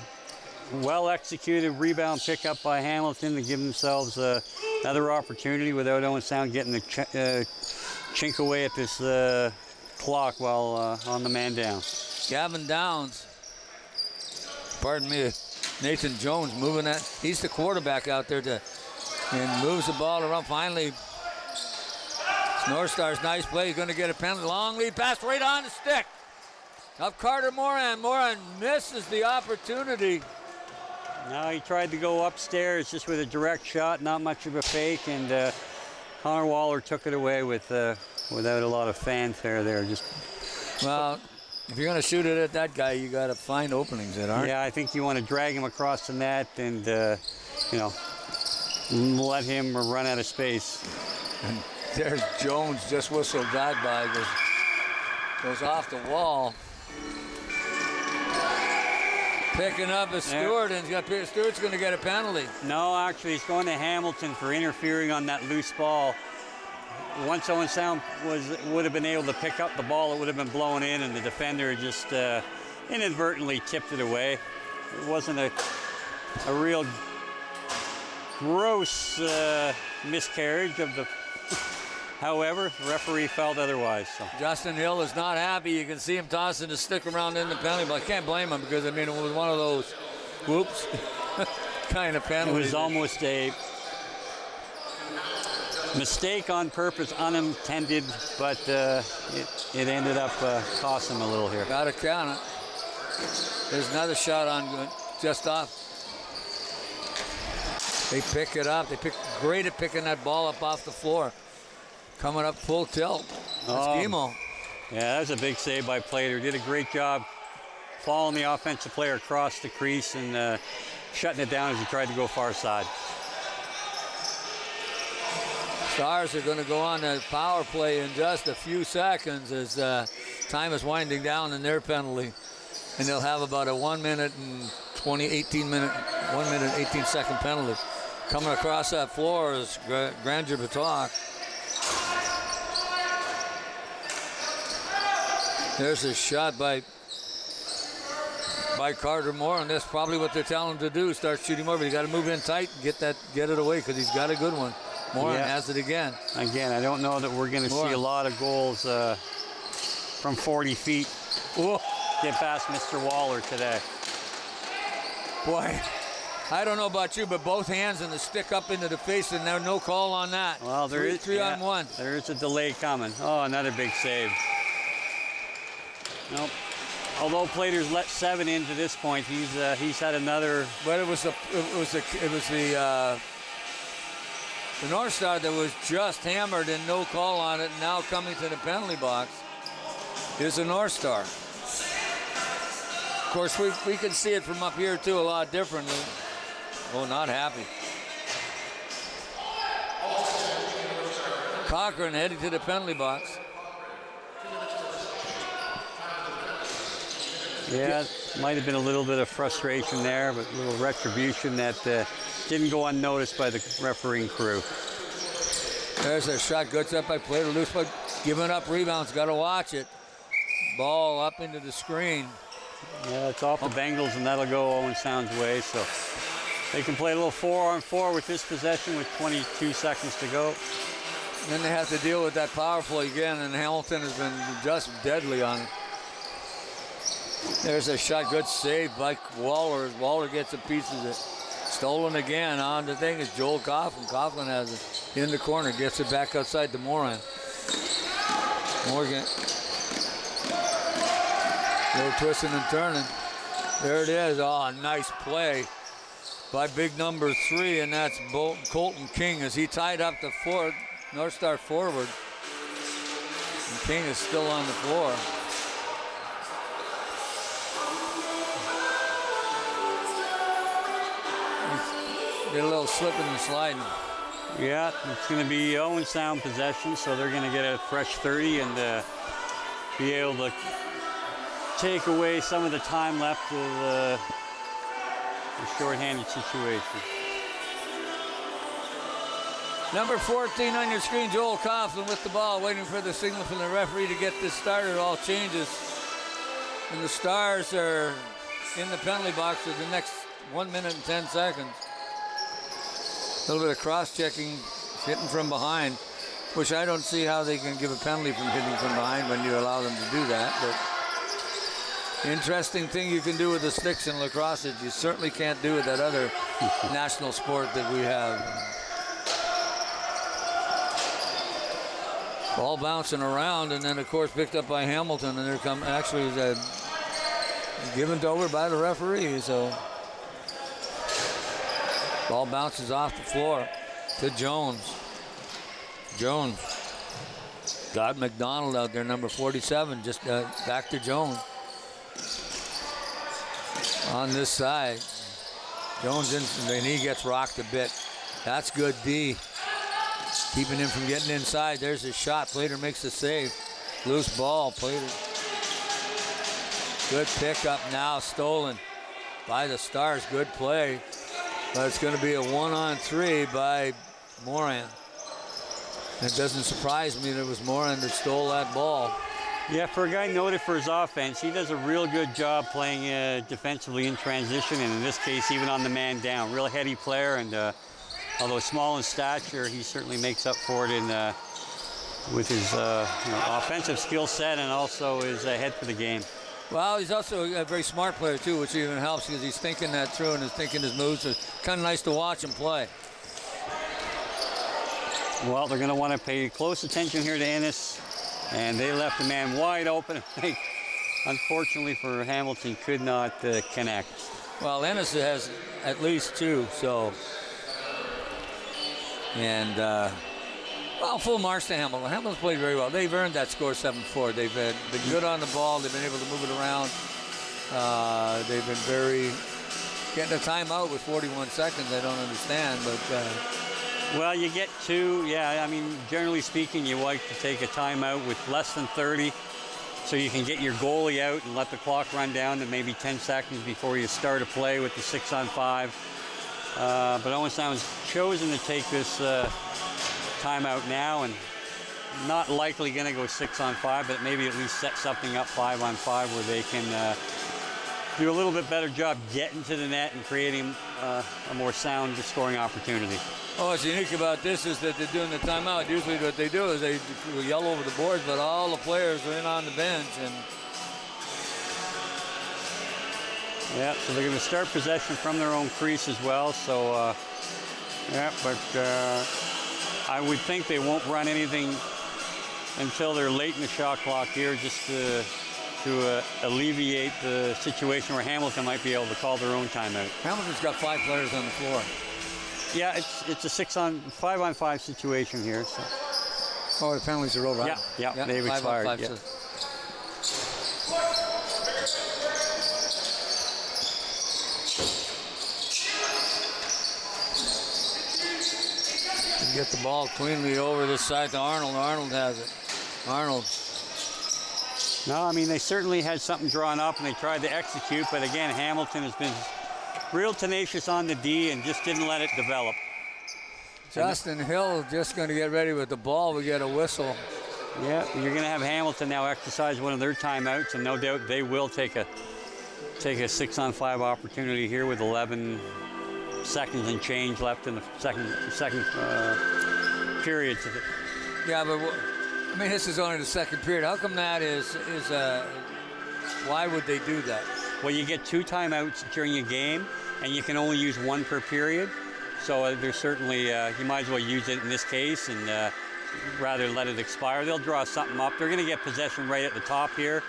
well-executed rebound pickup by Hamilton to give themselves another opportunity without Owen Sound getting the chink away at this clock while on the man down. Gavin Downs, Nathan Jones moving that. He's the quarterback out there and moves the ball around. Finally, North Star's nice play. He's going to get a penalty. Long lead pass right on the stick of Carter Moran. Moran misses the opportunity. No, he tried to go upstairs just with a direct shot, not much of a fake, and Connor Waller took it away with without a lot of fanfare there. Well, if you're going to shoot it at that guy, you got to find openings that aren't. Yeah, I think you want to drag him across the net and, you know, let him run out of space. And there's Jones, just whistled that by, goes off the wall. Picking up a Stewart, and Stewart's going to get a penalty. No, actually, he's going to Hamilton for interfering on that loose ball. Once Owen Sound would have been able to pick up the ball, it would have been blown in, and the defender just inadvertently tipped it away. It wasn't a real gross miscarriage of the. However, the referee felt otherwise. So. Justin Hill is not happy. You can see him tossing the stick around in the penalty, but I can't blame him because, I mean, it was one of those whoops kind of penalties. It was almost a mistake on purpose, unintended, but it ended up costing him a little here. Got to count it. There's another shot on just off. They pick it up. They're great at picking that ball up off the floor. Coming up full tilt. That's Guimont. Yeah, that was a big save by Plater. Did a great job following the offensive player across the crease and shutting it down as he tried to go far side. Stars are going to go on a power play in just a few seconds as time is winding down in their penalty. And they'll have about a 1 minute and 1 minute 18 second penalty. Coming across that floor is Granger Batok. There's a shot by Carter Moore, and that's probably what they're telling him to do. Start shooting more, but you got to move in tight and get it away because he's got a good one. Moore has it again. Again, I don't know that we're going to see a lot of goals from 40 feet. Ooh. Get past Mr. Waller today. Boy, I don't know about you, but both hands and the stick up into the face, and there's no call on that. Well, there is three on one. There is a delay coming. Oh, another big save. Nope. Although Plater's let 7 into this point, he's had another. But it was the North Star that was just hammered and no call on it. And now coming to the penalty box is the North Star. Of course, we can see it from up here too a lot differently. Oh, not happy. Cochran heading to the penalty box. Yeah, might have been a little bit of frustration there, but a little retribution that didn't go unnoticed by the refereeing crew. There's a shot, good set by Plater, loose, but giving up rebounds, got to watch it. Ball up into the screen. Yeah, it's off the Bengals, and that'll go Owen Sound's way, so they can play a little 4-on-4 with this possession with 22 seconds to go. And then they have to deal with that power play again, and Hamilton has been just deadly on it. There's a shot, good save by Waller. Waller gets a piece of it. Stolen again. On the thing is Joel Coughlin. Coughlin has it in the corner, gets it back outside to Moran. Morgan. Little twisting and turning. There it is. Oh, nice play by big number 3, and that's Colton King as he tied up the North Star forward. And King is still on the floor. Get a little slipping and sliding. Yeah, it's going to be Owen Sound possession, so they're going to get a fresh 30 and be able to take away some of the time left of the shorthanded situation. Number 14 on your screen, Joel Coughlin with the ball, waiting for the signal from the referee to get this started. All changes. And the Stars are in the penalty box for the next 1 minute and 10 seconds. A little bit of cross-checking, hitting from behind, which I don't see how they can give a penalty from hitting from behind when you allow them to do that. But interesting thing you can do with the sticks in lacrosse that you certainly can't do with that other national sport that we have. Ball bouncing around, and then of course picked up by Hamilton, and there come given over by the referee. So Ball bounces off the floor to Jones. Jones got McDonald out there, number 47, just back to Jones. On this side, Jones in, and he gets rocked a bit. That's good D. Keeping him from getting inside. There's his shot. Plater makes the save. Loose ball. Plater. Good pickup now. Stolen by the Stars. Good play. But it's going to be a 1-on-3 by Moran. It doesn't surprise me that it was Moran that stole that ball. Yeah, for a guy noted for his offense, he does a real good job playing defensively in transition, and in this case, even on the man down. Real heady player, and although small in stature, he certainly makes up for it in with his offensive skill set and also his head for the game. Well, he's also a very smart player, too, which even helps because he's thinking that through and is thinking his moves. It's kind of nice to watch him play. Well, they're going to want to pay close attention here to Ennis. And they left the man wide open. Unfortunately for Hamilton, could not connect. Well, Ennis has at least 2, so. And, well, full marks to Hamilton. Hamilton's played very well. They've earned that score 7-4. They've been good on the ball. They've been able to move it around. They've been getting a timeout with 41 seconds. I don't understand, but. Well, you get 2, yeah, I mean, generally speaking, you like to take a timeout with less than 30 so you can get your goalie out and let the clock run down to maybe 10 seconds before you start a play with the 6-on-5. But Owen Sound's chosen to take this timeout now, and not likely going to go 6-on-5, but maybe at least set something up 5-on-5 where they can do a little bit better job getting to the net and creating a more sound scoring opportunity. Oh, what's unique about this is that they're doing the timeout. Usually what they do is they yell over the boards, but all the players are in on the bench. And yeah, so they're going to start possession from their own crease as well. So, yeah, but I would think they won't run anything until they're late in the shot clock here, just to alleviate the situation where Hamilton might be able to call their own timeout. Hamilton's got 5 players on the floor. Yeah, it's a 5-on-5 situation here. So. Oh, the penalties are over. Yeah, they've expired. Yeah. Get the ball cleanly over this side to Arnold. Arnold has it. Arnold. No, I mean, they certainly had something drawn up and they tried to execute, but again, Hamilton has been real tenacious on the D and just didn't let it develop. Justin Hill just going to get ready with the ball. We get a whistle. Yeah, you're going to have Hamilton now exercise one of their timeouts, and no doubt they will take a 6-on-5 opportunity here with 11 seconds and change left in the second period. Yeah, but I mean, this is only the second period. How come that is why would they do that? Well, you get 2 timeouts during a game, and you can only use 1 per period. So there's certainly, you might as well use it in this case and rather let it expire. They'll draw something up. They're going to get possession right at the top here.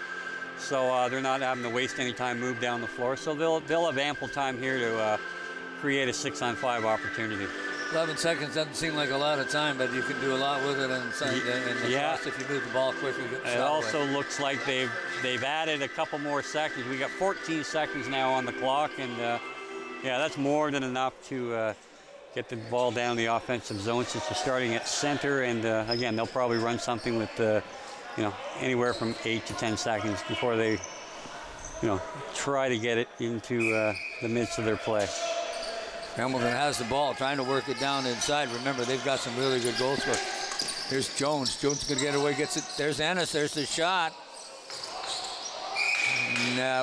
So they're not having to waste any time, move down the floor. So they'll have ample time here to create a 6-on-5 opportunity. 11 seconds doesn't seem like a lot of time, but you can do a lot with it in the cross if you move the ball quickly. It also looks like they've added a couple more seconds. We got 14 seconds now on the clock, and yeah, that's more than enough to get the ball down the offensive zone since they're starting at center. And again, they'll probably run something with anywhere from 8 to 10 seconds before they try to get it into the midst of their play. Hamilton has the ball, trying to work it down inside. Remember, they've got some really good goal scorers. Here's Jones. Jones going to get away, gets it. There's Ennis. There's the shot.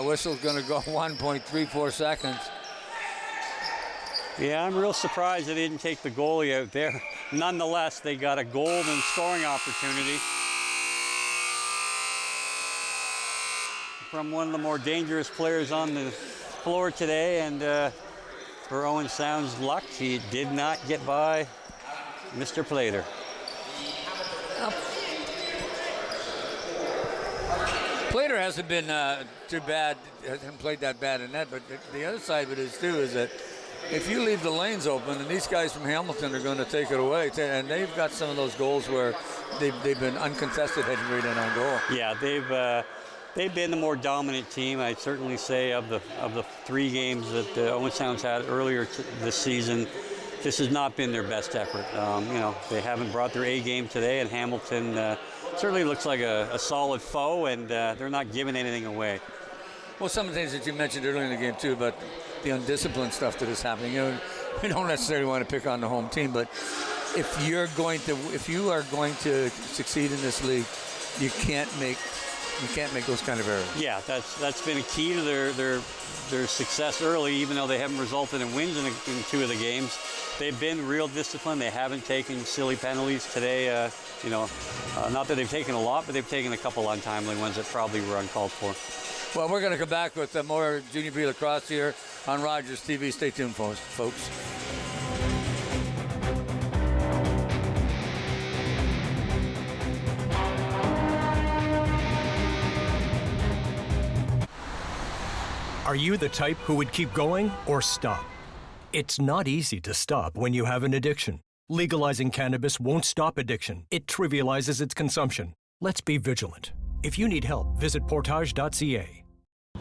Whistle's going to go 1.34 seconds. Yeah, I'm real surprised they didn't take the goalie out there. Nonetheless, they got a golden scoring opportunity from one of the more dangerous players on the floor today, and for Owen Sound's luck, he did not get by Mr. Plater. Plater hasn't been too bad, hasn't played that bad in net, but the other side of it is too is that if you leave the lanes open, and these guys from Hamilton are going to take it away, and they've got some of those goals where they've been uncontested heading right in on goal. Yeah, they've been the more dominant team. I'd certainly say of the 3 games that Owen Sound's had earlier this season, this has not been their best effort. They haven't brought their A game today, and Hamilton certainly looks like a solid foe, and they're not giving anything away. Well, some of the things that you mentioned earlier in the game too about the undisciplined stuff that is happening. We don't necessarily want to pick on the home team, but if you are going to succeed in this league, you can't make those kind of errors. Yeah, that's been a key to their success early, even though they haven't resulted in wins in 2 of the games. They've been real disciplined. They haven't taken silly penalties today. Not that they've taken a lot, but they've taken a couple untimely ones that probably were uncalled for. Well, we're going to come back with more Junior B Lacrosse here on Rogers TV. Stay tuned, folks. Are you the type who would keep going or stop? It's not easy to stop when you have an addiction. Legalizing cannabis won't stop addiction. It trivializes its consumption. Let's be vigilant. If you need help, visit portage.ca.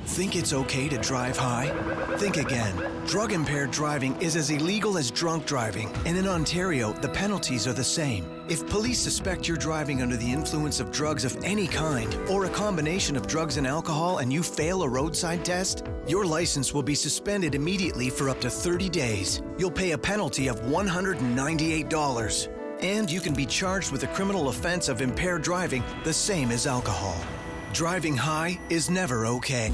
Think it's okay to drive high? Think again. Drug-impaired driving is as illegal as drunk driving, and in Ontario, the penalties are the same. If police suspect you're driving under the influence of drugs of any kind, or a combination of drugs and alcohol, and you fail a roadside test, your license will be suspended immediately for up to 30 days. You'll pay a penalty of $198. And you can be charged with a criminal offense of impaired driving, the same as alcohol. Driving high is never okay.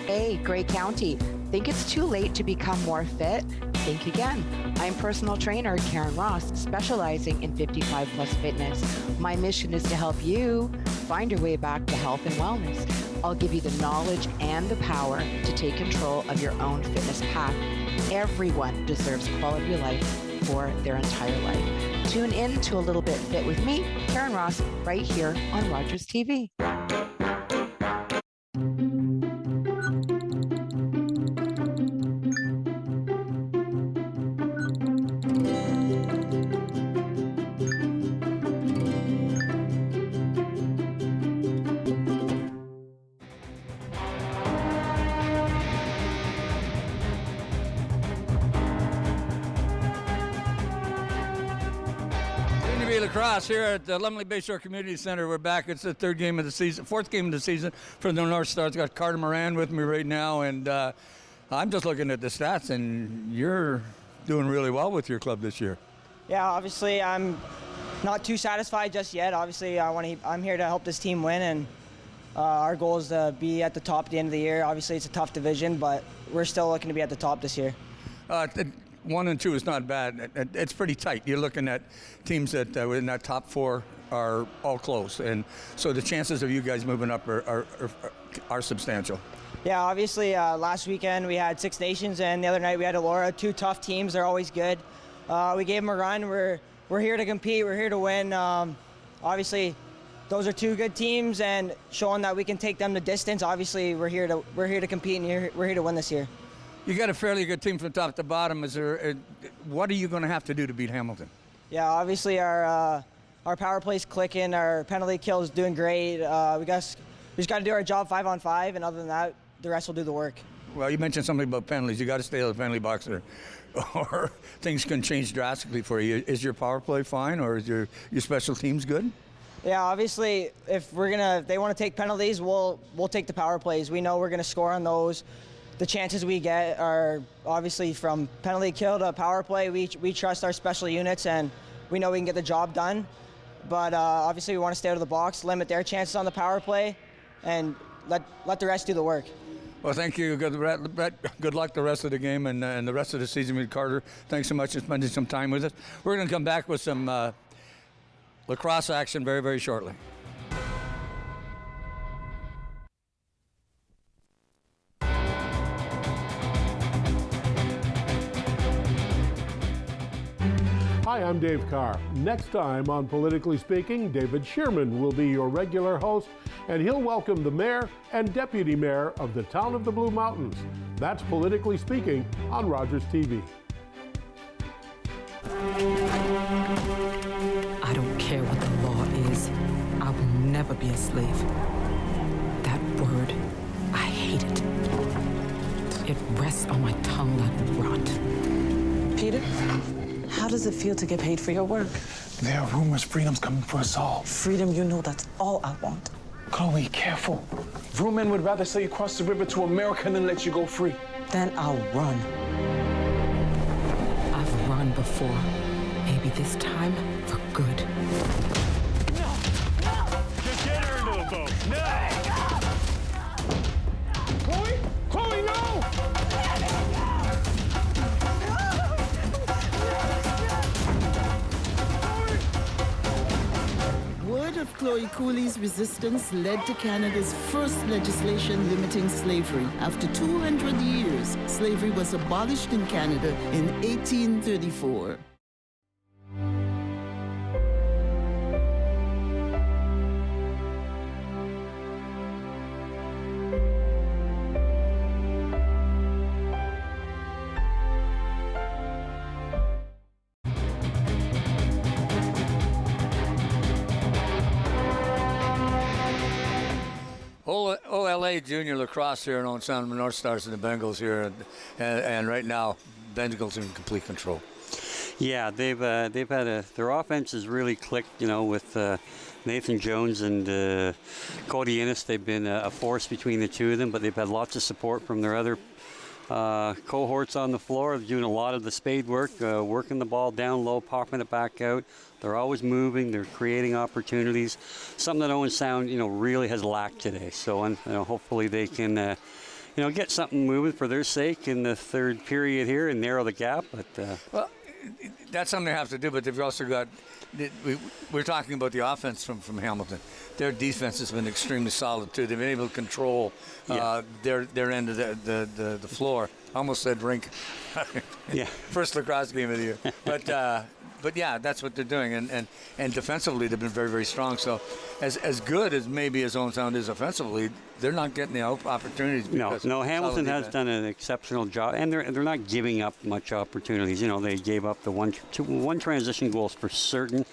Hey, Grey County. Think it's too late to become more fit? Think again. I'm personal trainer Karen Ross, specializing in 55-plus fitness. My mission is to help you find your way back to health and wellness. I'll give you the knowledge and the power to take control of your own fitness path. Everyone deserves quality of life for their entire life. Tune in to A Little Bit Fit with me, Karen Ross, right here on Rogers TV. Lacrosse here at the Lumley Bayshore Community Center. We're back. It's the 4th game of the season for the North Stars. Got Carter Moran with me right now, and I'm just looking at the stats, and you're doing really well with your club this year. Yeah, obviously I'm not too satisfied just yet. Obviously I'm here to help this team win, and our goal is to be at the top at the end of the year. Obviously it's a tough division, but we're still looking to be at the top this year. 1 and 2 is not bad. It's pretty tight. You're looking at teams that in that top 4 are all close, and so the chances of you guys moving up are substantial. Yeah, obviously last weekend we had Six Nations, and the other night we had Elora. 2 tough teams. They're always good. We gave them a run. We're here to compete. We're here to win. Obviously, those are 2 good teams, and showing that we can take them the distance. Obviously, we're here to compete, and we're here to win this year. You got a fairly good team from top to bottom. What are you going to have to do to beat Hamilton? Yeah, obviously our power play's clicking. Our penalty kill is doing great. We just got to do our job 5-on-5, and other than that, the rest will do the work. Well, you mentioned something about penalties. You got to stay out of the penalty box, or things can change drastically for you. Is your power play fine, or is your special teams good? Yeah, obviously, if they want to take penalties, we'll take the power plays. We know we're going to score on those. The chances we get are obviously from penalty kill to power play. We trust our special units, and we know we can get the job done. But obviously we want to stay out of the box, limit their chances on the power play, and let the rest do the work. Well, thank you. Good luck the rest of the game and the rest of the season with Carter. Thanks so much for spending some time with us. We're going to come back with some lacrosse action very, very shortly. Hi, I'm Dave Carr. Next time on Politically Speaking, David Shearman will be your regular host, and he'll welcome the mayor and deputy mayor of the town of the Blue Mountains. That's Politically Speaking on Rogers TV. I don't care what the law is. I will never be a slave. That word, I hate it. It rests on my tongue like rot. Peter, how does it feel to get paid for your work? There are rumors freedom's coming for us all. Freedom, you know that's all I want. Chloe, careful. Real men would rather sell you across the river to America than let you go free. Then I'll run. I've run before. Maybe this time for good. Just get her into the boat. Chloe! Chloe, no! Word of Chloe Cooley's resistance led to Canada's first legislation limiting slavery. After 200 years, slavery was abolished in Canada in 1834. OLA junior lacrosse here in Owen Sound, the North Stars and the Bengals here, and right now, Bengals are in complete control. Yeah, they've had their offense has really clicked, with Nathan Jones and Cody Innes. They've been a force between the two of them, but they've had lots of support from their other cohorts on the floor, doing a lot of the spade work, working the ball down low, popping it back out. They're always moving. They're creating opportunities, something that Owen Sound, really has lacked today. So, hopefully they can, get something moving for their sake in the third period here and narrow the gap. But well, that's something they have to do. But they've also got. We're talking about the offense from Hamilton. Their defense has been extremely solid too. They've been able to control their end of the floor. I almost said rink. Yeah. First lacrosse game of the year. But yeah, that's what they're doing, and defensively they've been very, very strong. So as good as maybe as Owen Sound is offensively, they're not getting the opportunities. No, Hamilton has done an exceptional job, and they're not giving up much opportunities. They gave up the one transition goals for certain.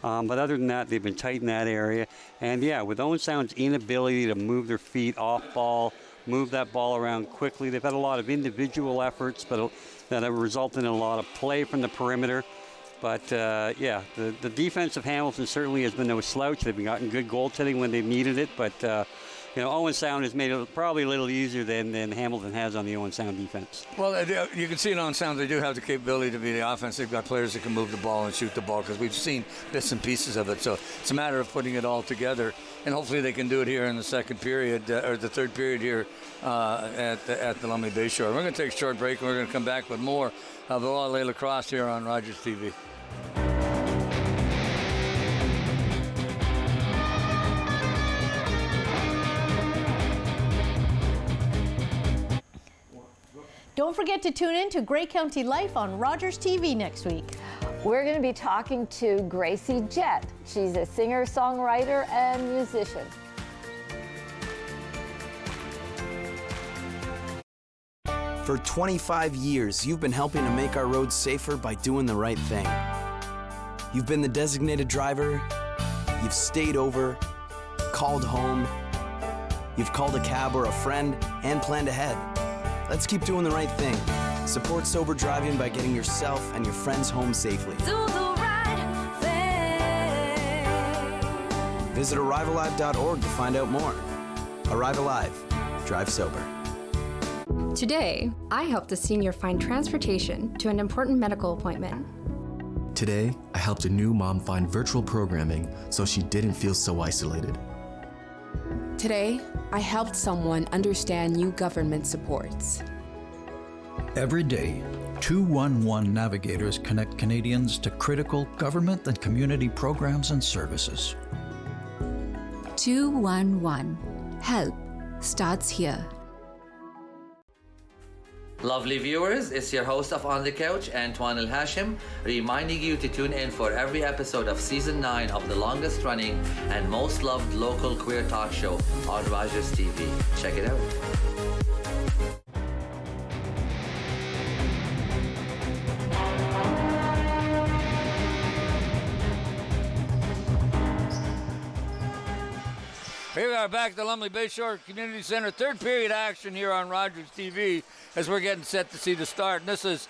But other than that, they've been tight in that area. And yeah, with Owen Sound's inability to move their feet off ball, move that ball around quickly, they've had a lot of individual efforts, but that have resulted in a lot of play from the perimeter. But the defense of Hamilton certainly has been no slouch. They've gotten good goaltending when they've needed it, but Owen Sound has made it probably a little easier than Hamilton has on the Owen Sound defense. Well, you can see in Owen Sound they do have the capability to be the offense. They've got players that can move the ball and shoot the ball because we've seen bits and pieces of it. So it's a matter of putting it all together, and hopefully they can do it here in the second period or the third period here at the Lumley Bayshore. We're going to take a short break, and we're going to come back with more of OLA Lacrosse here on Rogers TV. Don't forget to tune in to Grey County Life on Rogers TV next week. We're going to be talking to Gracie Jett. She's a singer, songwriter, and musician. For 25 years, you've been helping to make our roads safer by doing the right thing. You've been the designated driver, you've stayed over, called home, you've called a cab or a friend, and planned ahead. Let's keep doing the right thing. Support sober driving by getting yourself and your friends home safely. Do the right thing. Visit ArriveAlive.org to find out more. Arrive Alive. Drive sober. Today, I helped a senior find transportation to an important medical appointment. Today, I helped a new mom find virtual programming so she didn't feel so isolated. Today, I helped someone understand new government supports. Every day, 211 navigators connect Canadians to critical government and community programs and services. 211. Help starts here. Lovely viewers, it's your host of On the Couch, Antoine El Hashim, reminding you to tune in for every episode of Season 9 of the longest running and most loved local queer talk show on Rogers TV. Check it out. Here we are back at the Lumley Bayshore Community Center. Third period action here on Rogers TV as we're getting set to see the start. And this is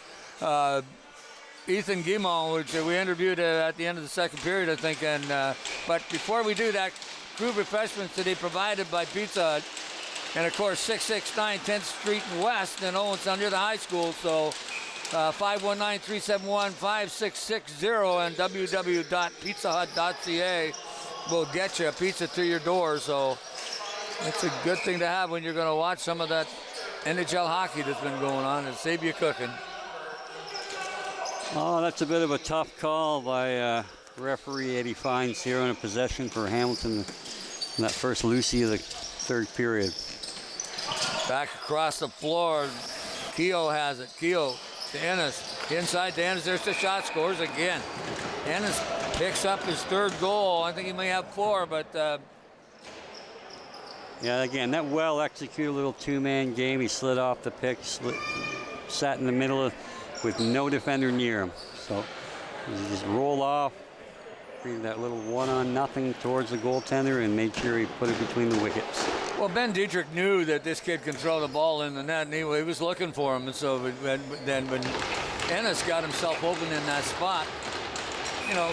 Ethan Guimont, which we interviewed at the end of the second period, I think. And but before we do that, group refreshments today provided by Pizza Hut. And, of course, 669 10th Street and West in Owen near the high school. So 519-371-5660 and www.pizzahut.ca will get you a pizza to your door. So it's a good thing to have when you're going to watch some of that NHL hockey that's been going on and save you cooking. Oh, that's a bit of a tough call by referee Eddie Fines here on a possession for Hamilton in that first Lucy of the third period. Back across the floor, Keogh has it. Keogh to Ennis. Inside to Ennis, there's the shot, scores again. Ennis picks up his third goal. I think he may have 4, but... Yeah, again, that well-executed little two-man game. He slid off the pick, sat in the middle with no defender near him. So he just rolled off, created that little 1-on-0 towards the goaltender and made sure he put it between the wickets. Well, Ben Dietrich knew that this kid can throw the ball in the net, and he was looking for him. And so then when Ennis got himself open in that spot, you know,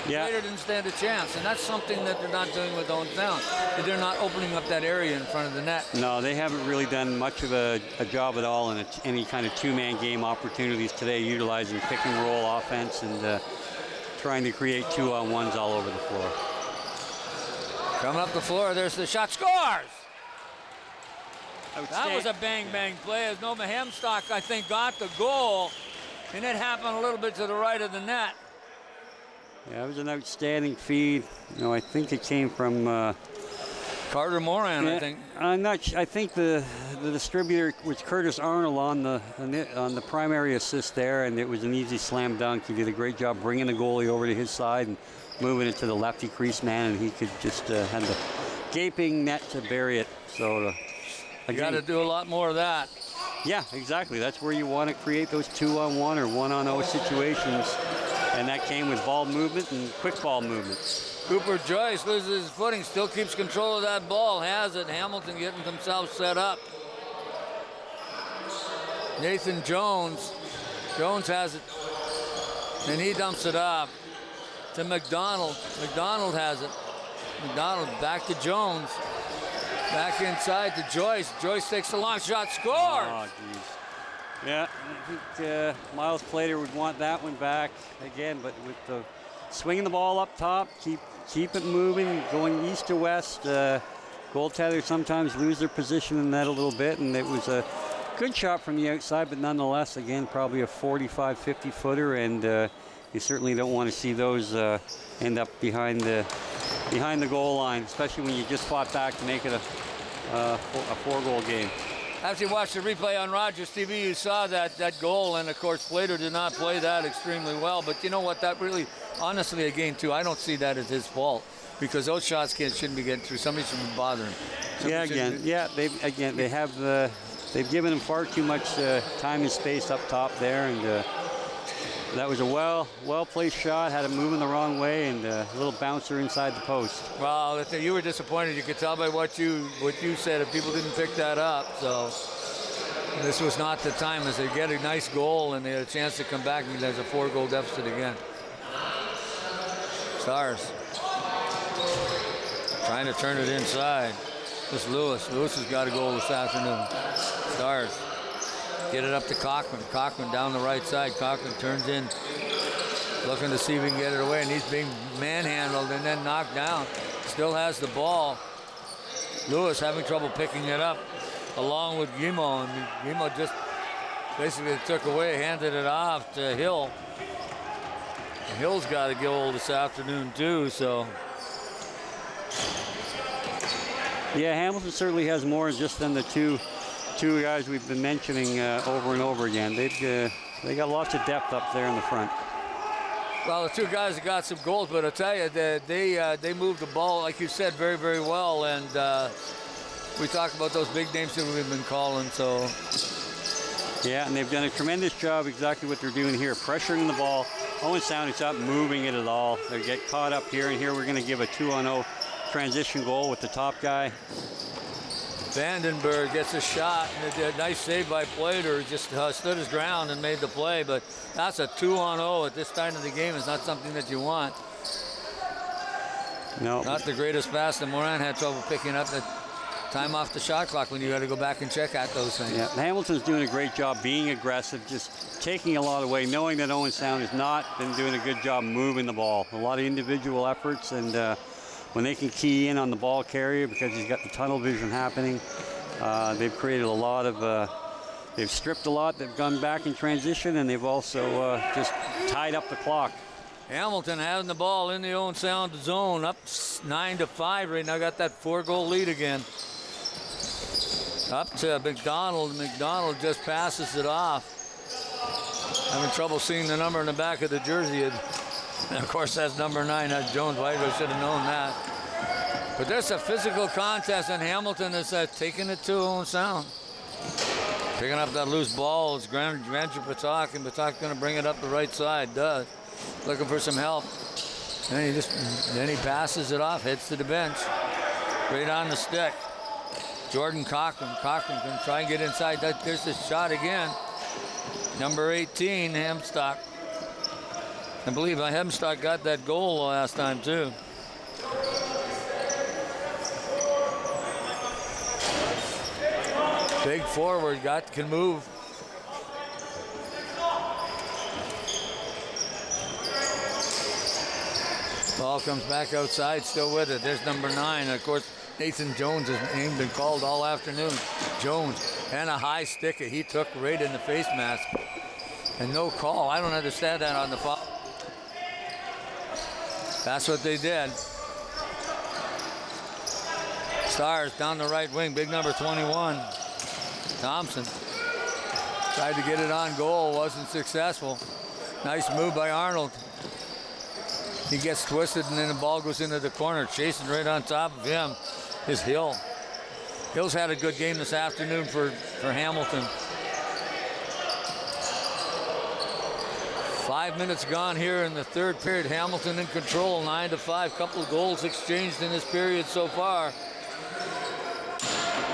Slater didn't stand a chance. And that's something that they're not doing with Owen Sound. They're not opening up that area in front of the net. No, they haven't really done much of a job at all in any kind of two-man game opportunities today, utilizing pick-and-roll offense and trying to create 2-on-1s all over the floor. Coming up the floor, there's the shot, scores! That was a bang-bang play as Nova Hemstock, I think, got the goal, and it happened a little bit to the right of the net. Yeah, it was an outstanding feed. You know, I think it came from Carter Moran. I think. I'm not. I think the distributor was Curtis Arnold on the primary assist there, and it was an easy slam dunk. He did a great job bringing the goalie over to his side and moving it to the lefty crease man, and he could just had the gaping net to bury it. So you got to do a lot more of that. Yeah, exactly. That's where you want to create those 2-on-1 or 1-on-0 situations. And that came with ball movement and quick ball movement. Cooper Joyce loses his footing, still keeps control of that ball, has it. Hamilton getting themselves set up. Nathan Jones. Jones has it, and he dumps it off to McDonald. McDonald has it. McDonald back to Jones. Back inside to Joyce. Joyce takes a long shot, scores! Oh, geez. Yeah, I think Miles Plater would want that one back again, but with the swinging the ball up top, keep it moving, going east to west. Goaltenders sometimes lose their position in that a little bit, and it was a good shot from the outside, but nonetheless, again, probably a 45, 50 footer, and you certainly don't want to see those end up behind the goal line, especially when you just fought back to make it a 4-goal game. After you watched the replay on Rogers TV, you saw that goal, and of course, Slater did not play that extremely well. But you know what? That really, honestly, again, too, I don't see that as his fault because those shots shouldn't be getting through. Somebody should be bothering him. They've given him far too much time and space up top there, and that was a well-placed shot. Had him moving the wrong way, and a little bouncer inside the post. Well, you were disappointed. You could tell by what you said if people didn't pick that up. So this was not the time as they get a nice goal and they had a chance to come back, and there's a 4-goal deficit again. Stars trying to turn it inside. This Lewis. Lewis has got a goal this afternoon. Stars get it up to Cochran. Cochran down the right side. Cochran turns in, looking to see if he can get it away, and he's being manhandled and then knocked down. Still has the ball. Lewis having trouble picking it up along with Guimont. And Guimont just basically took away, handed it off to Hill. And Hill's got a goal this afternoon too, so. Yeah, Hamilton certainly has more just than the two guys we've been mentioning over and over again. They got lots of depth up there in the front. Well, the two guys have got some goals, but I'll tell you, they moved the ball, like you said, very, very well. And we talk about those big names that we've been calling, so. Yeah, and they've done a tremendous job exactly what they're doing here, pressuring the ball. Owen Sound is up, moving it at all. They get caught up here, and here we're going to give a 2-on-0 transition goal with the top guy. Vandenberg gets a shot, and a nice save by Plater. Just stood his ground and made the play, but that's a 2-on-0 at this time of the game. Is not something that you want. No. Not the greatest pass, and Moran had trouble picking up the time off the shot clock when you got to go back and check at those things. Yeah, Hamilton's doing a great job being aggressive, just taking a lot away, knowing that Owen Sound has not been doing a good job moving the ball. A lot of individual efforts, and when they can key in on the ball carrier because he's got the tunnel vision happening, they've created a lot of, they've stripped a lot, they've gone back in transition, and they've also just tied up the clock. Hamilton having the ball in the Owen Sound zone, up 9-5 right now, got that 4-goal lead again. Up to McDonald. McDonald just passes it off. Having trouble seeing the number in the back of the jersey. And of course, that's number 9. That's Jones. White should have known that. But there's a physical contest, and Hamilton is taking it to Owen Sound. Picking up that loose ball. It's Granger Patak, and Patak's going to bring it up the right side. Does. Looking for some help. And then he passes it off, hits to the bench. Right on the stick. Jordan Cochran. Cochran can try and get inside. There's the shot again. Number 18, Hemstock. I believe Hemstock got that goal last time too. Big forward, can move. Ball comes back outside, still with it. There's number 9. Of course, Nathan Jones' name been called all afternoon. Jones, and a high stick he took right in the face mask. And no call. I don't understand that on the foul. That's what they did. Stars down the right wing, big number 21. Thompson tried to get it on goal, wasn't successful. Nice move by Arnold. He gets twisted, and then the ball goes into the corner. Chasing right on top of him is Hill. Hill's had a good game this afternoon for Hamilton. 5 minutes gone here in the third period. Hamilton in control, 9-5. Couple of goals exchanged in this period so far.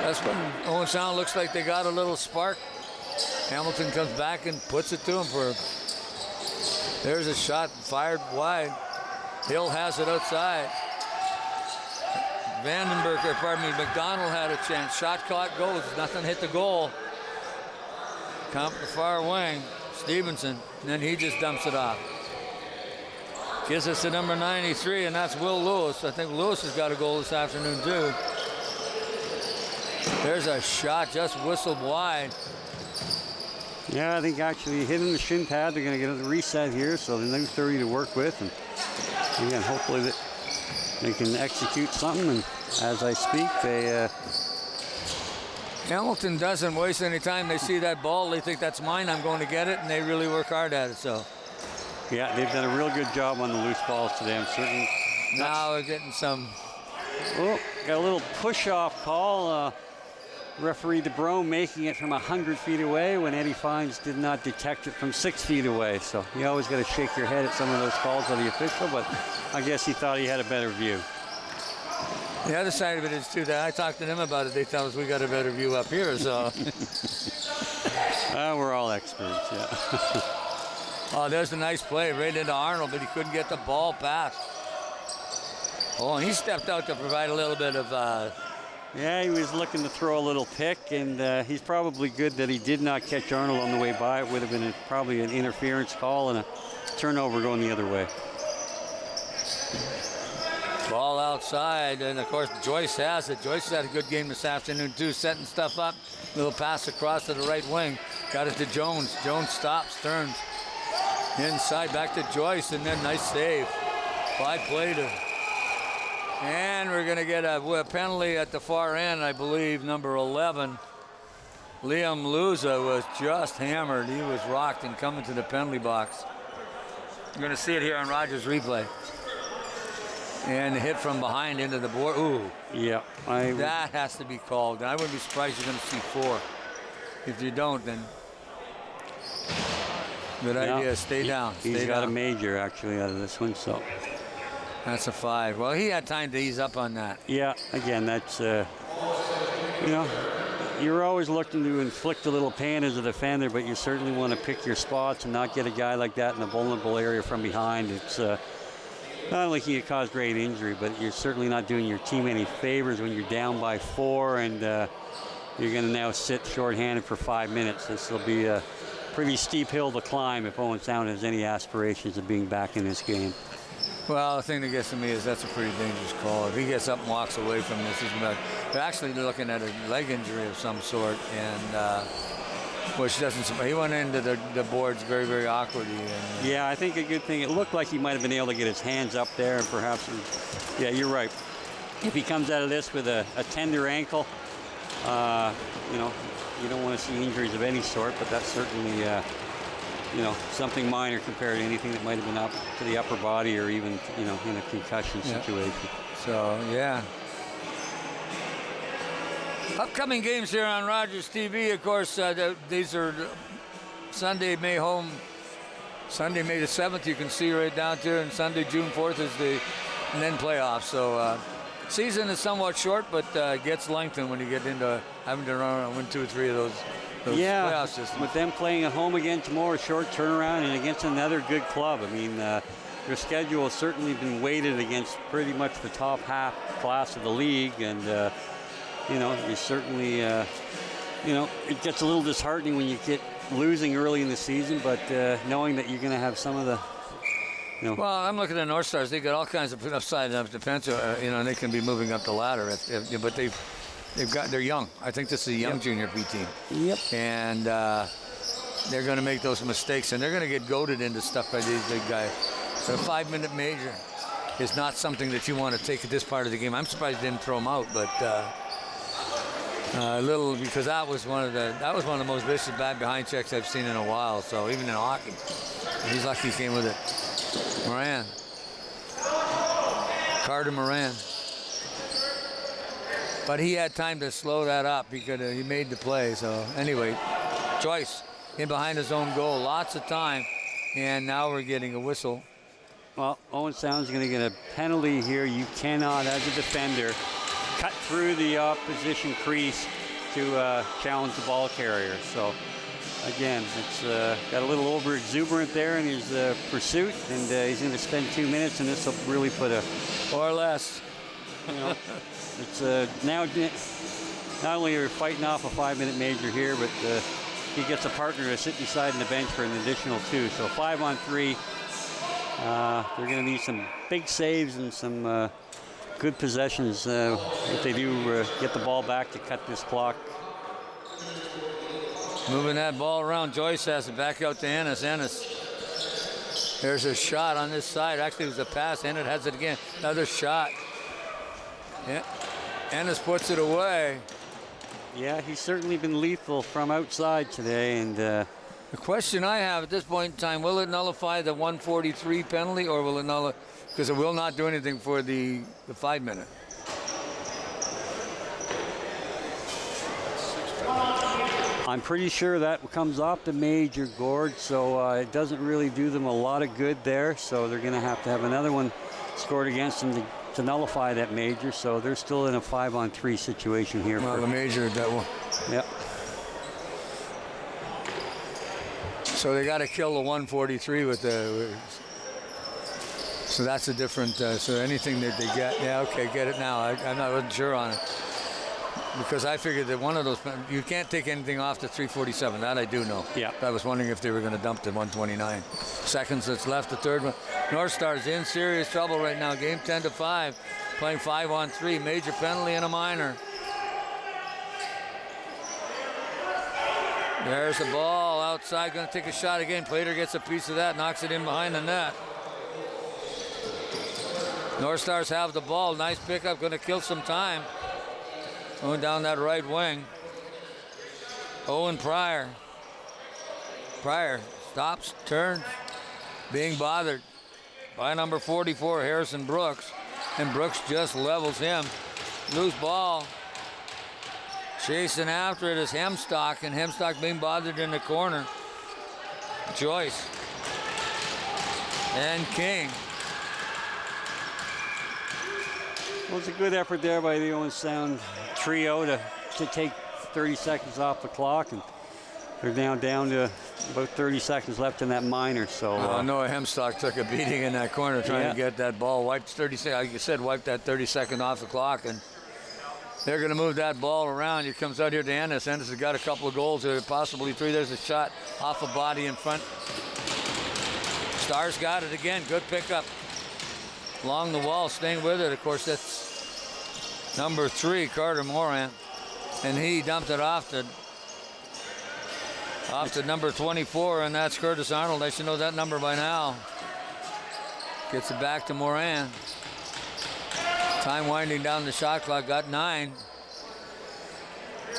That's when Owen Sound looks like they got a little spark. Hamilton comes back and puts it to him for. There's a shot fired wide. Hill has it outside. McDonald had a chance. Shot clock goes. Nothing hit the goal. Come the far wing. Stevenson. And then he just dumps it off. Gives us to number 93, and that's Will Lewis. I think Lewis has got a goal this afternoon, too. There's a shot just whistled wide. Yeah, I think actually hitting the shin pad, they're going to get a reset here, so there's no 30 to work with. And again, hopefully that they can execute something. And as I speak, they... Hamilton doesn't waste any time. They see that ball, they think that's mine, I'm going to get it, and they really work hard at it, so. Yeah, they've done a real good job on the loose balls today. I'm certain. Now we're getting some. Oh, got a little push-off call. Referee DeBrome making it from 100 feet away when Eddie Fines did not detect it from 6 feet away. So you always got to shake your head at some of those calls of the official, but I guess he thought he had a better view. The other side of it is, too, that I talked to them about it. They tell us we got a better view up here, so. We're all experts, yeah. Oh, there's a nice play right into Arnold, but he couldn't get the ball past. Oh, and he stepped out to provide a little bit of... Yeah, he was looking to throw a little pick, and he's probably good that he did not catch Arnold on the way by. It would have been probably an interference call and a turnover going the other way. Ball outside, and of course Joyce has it. Joyce had a good game this afternoon too, setting stuff up. Little pass across to the right wing. Got it to Jones. Jones stops, turns. Inside, back to Joyce, and then nice save by Plater. And we're going to get a penalty at the far end, I believe, number 11. Liam Luza was just hammered. He was rocked and coming to the penalty box. You're going to see it here on Rogers replay. And hit from behind into the board. Ooh. Yeah. That has to be called. I wouldn't be surprised you're going to see 4. If you don't, then good idea. Stay down. He's got a major, actually, out of this one, so. That's a 5. Well, he had time to ease up on that. Yeah, again, that's, you know, you're always looking to inflict a little pain as a defender, but you certainly want to pick your spots and not get a guy like that in a vulnerable area from behind. It's not only can you cause great injury, but you're certainly not doing your team any favors when you're down by 4 and you're going to now sit shorthanded for 5 minutes. This will be a pretty steep hill to climb if Owen Sound has any aspirations of being back in this game. Well, the thing that gets to me is that's a pretty dangerous call. If he gets up and walks away from this, they're actually looking at a leg injury of some sort, and which doesn't. He went into the boards very, very awkwardly. And, yeah, I think a good thing. It looked like he might have been able to get his hands up there, and perhaps. Yeah, you're right. If he comes out of this with a tender ankle, you know, you don't want to see injuries of any sort, but that's certainly. You know, something minor compared to anything that might have been up to the upper body or even, you know, in a concussion situation. So, yeah. Upcoming games here on Rogers TV, of course, these are Sunday, May the 7th, you can see right down there, and Sunday, June 4th is and then playoffs. So, season is somewhat short, but gets lengthened when you get into having to win 2 or 3 of those playoff systems. With them playing at home again tomorrow, short turnaround, and against another good club. I mean, their schedule has certainly been weighted against pretty much the top half class of the league, and you know, you certainly, you know, it gets a little disheartening when you get losing early in the season, but knowing that you're going to have some of the, you know. Well, I'm looking at North Stars. They got all kinds of upside and defense, you know, and they can be moving up the ladder, but they're young. I think this is a young junior B team. Yep. And they're going to make those mistakes, and they're going to get goaded into stuff by these big guys. So a 5-minute major is not something that you want to take at this part of the game. I'm surprised they didn't throw them out, but because that was one of the most vicious bad behind checks I've seen in a while. So even in hockey, he's lucky he came with it. Carter Moran. But he had time to slow that up because he made the play. So anyway, Joyce in behind his own goal, lots of time, and now we're getting a whistle. Well, Owen Sound's going to get a penalty here. You cannot, as a defender, cut through the opposition crease to challenge the ball carrier. So again, it's got a little over exuberant there in his pursuit, and he's going to spend 2 minutes, and this will really put a or less. You know, it's now not only are we fighting off a 5-minute major here, but he gets a partner to sit beside on the bench for an additional 2. So 5-on-3. They're going to need some big saves and some good possessions if they do get the ball back to cut this clock. Moving that ball around, Joyce has it back out to Ennis. There's a shot on this side. Actually, it was a pass. Ennis has it again. Another shot. Yeah, Ennis puts it away. Yeah, he's certainly been lethal from outside today. And the question I have at this point in time, will it nullify the 143 penalty, or will it nullify, because it will not do anything for the 5-minute? I'm pretty sure that comes off the major, Gord, so it doesn't really do them a lot of good there. So they're going to have another one scored against them to nullify that major. So they're still in a 5-on-3 situation here. Well, the major, that one. Yep. So they got to kill the 143 with the. So that's a different. So anything that they get, yeah, okay, get it now. I wasn't sure on it. Because I figured that one of those, you can't take anything off the 347. That I do know. Yeah. I was wondering if they were going to dump the 129. Seconds that's left, the third one. North Stars in serious trouble right now. Game 10-5, playing 5-on-3. Major penalty and a minor. There's the ball outside, going to take a shot again. Plater gets a piece of that, knocks it in behind the net. North Stars have the ball. Nice pickup, going to kill some time. Going down that right wing. Owen Pryor. Pryor stops, turns, being bothered by number 44, Harrison Brooks. And Brooks just levels him. Loose ball. Chasing after it is Hemstock, and Hemstock being bothered in the corner. Joyce. And King. Well, it's a good effort there by the Owen Sound trio to take 30 seconds off the clock, and they're now down to about 30 seconds left in that minor. So Noah Hemstock took a beating in that corner trying to get that ball wiped 30 seconds. Like you said, wiped that 30-second off the clock, and they're going to move that ball around. He comes out here to Ennis. Ennis has got a couple of goals, possibly 3. There's a shot off a body in front. Stars got it again. Good pickup along the wall, staying with it. Of course, that's number 3, Carter Moran, and he dumped it off to number 24, and that's Curtis Arnold. I should know that number by now. Gets it back to Moran. Time winding down the shot clock, got 9.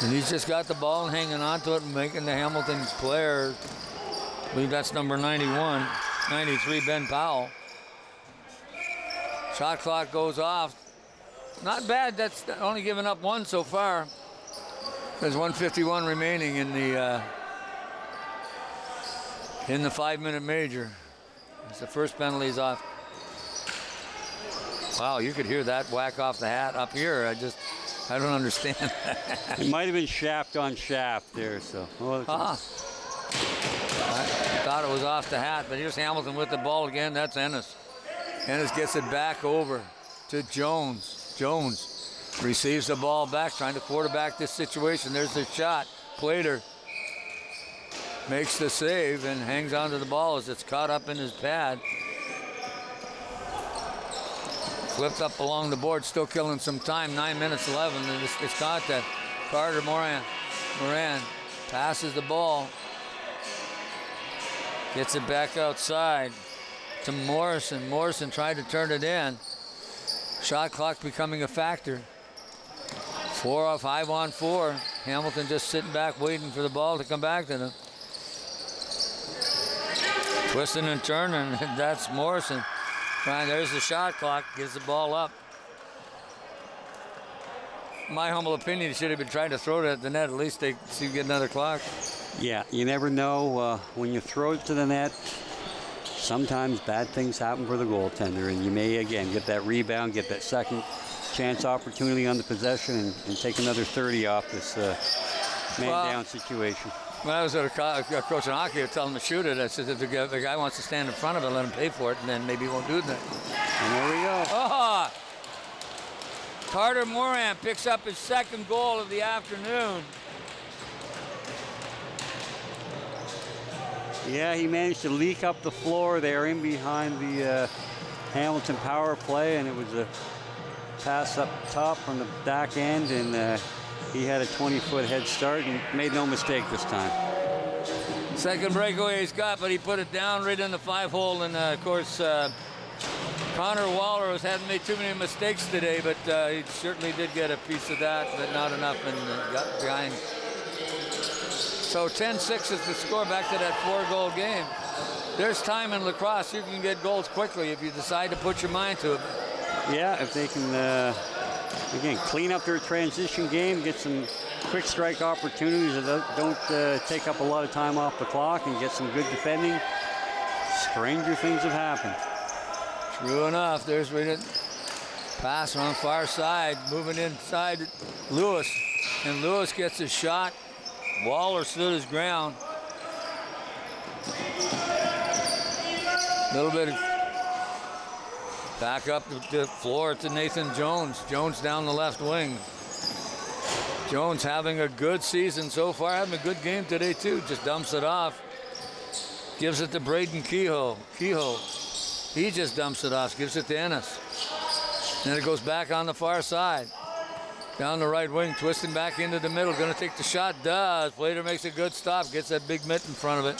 And he's just got the ball and hanging on to it and making the Hamilton player, I believe that's number 91, 93, Ben Powell. Shot clock goes off. Not bad, that's only given up 1 so far. There's 1:51 remaining in the 5-minute major. As the first penalty is off. Wow, you could hear that whack off the hat up here. I don't understand that. It might have been shaft on shaft there, so. I thought it was off the hat, but here's Hamilton with the ball again. That's Ennis. Ennis gets it back over to Jones. Jones receives the ball back, trying to quarterback this situation. There's the shot. Plater makes the save and hangs onto the ball as it's caught up in his pad. Flipped up along the board, still killing some time. 9 minutes 11 in this contest. Carter Moran passes the ball. Gets it back outside to Morrison. Morrison tried to turn it in. Shot clock becoming a factor. 5 on 4. Hamilton just sitting back waiting for the ball to come back to them. Twisting and turning, that's Morrison. There's the shot clock, gives the ball up. My humble opinion, he should have been trying to throw it at the net. At least they see get another clock. Yeah, you never know. When you throw it to the net, sometimes bad things happen for the goaltender, and you may, again, get that rebound, get that second chance opportunity on the possession, and take another 30 off this man-down situation. When I was at a coach in hockey, I would tell him to shoot it. I said, if the guy wants to stand in front of it, let him pay for it, and then maybe he won't do that. And there we go. Oh! Carter Moran picks up his 2nd goal of the afternoon. Yeah, he managed to leak up the floor there in behind the Hamilton power play, and it was a pass up top from the back end, and he had a 20-foot head start and made no mistake this time. Second breakaway he's got, but he put it down right in the 5-hole, and of course, Connor Waller hasn't made too many mistakes today, but he certainly did get a piece of that, but not enough, and got behind. So 10-6 is the score, back to that 4-goal game. There's time in lacrosse. You can get goals quickly if you decide to put your mind to it. Yeah, if they can, again, clean up their transition game, get some quick strike opportunities that don't take up a lot of time off the clock, and get some good defending, stranger things have happened. True enough. There's it. Pass on the far side, moving inside Lewis, and Lewis gets a shot. Waller stood his ground. A little bit back up the floor to Nathan Jones. Jones down the left wing. Jones having a good season so far, having a good game today too. Just dumps it off. Gives it to Braden Kehoe. He just dumps it off, gives it to Ennis. Then it goes back on the far side. Down the right wing, twisting back into the middle. Going to take the shot, does. Plater makes a good stop, gets that big mitt in front of it.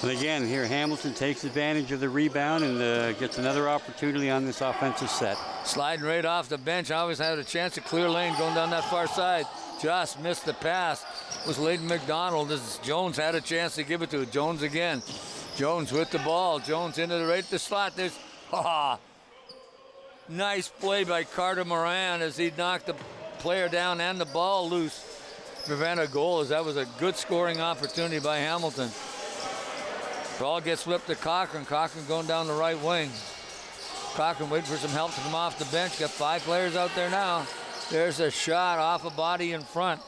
And again, here Hamilton takes advantage of the rebound and gets another opportunity on this offensive set. Sliding right off the bench. Always had a chance to clear lane going down that far side. Just missed the pass. It was Layden McDonald. As Jones had a chance to give it to it. Jones again. Jones with the ball. Jones into the right the slot. There's nice play by Carter Moran as he knocked the player down and the ball loose. Prevent a goal, as that was a good scoring opportunity by Hamilton. Ball gets flipped to Cochran. Cochran going down the right wing. Cochran waiting for some help to come off the bench. Got 5 players out there now. There's a shot off a body in front.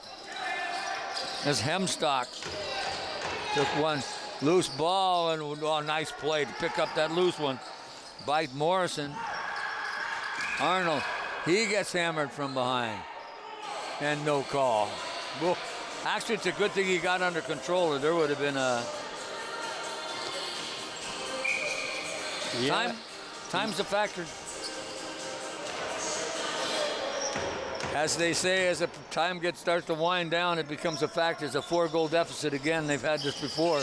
As Hemstock took one loose ball, and nice play to pick up that loose one by Morrison. Arnold, he gets hammered from behind, and no call. Well, actually, it's a good thing he got under control, or there would have been a time's a factor. As they say, as the time starts to wind down, it becomes a factor. It's a 4-goal deficit again. They've had this before.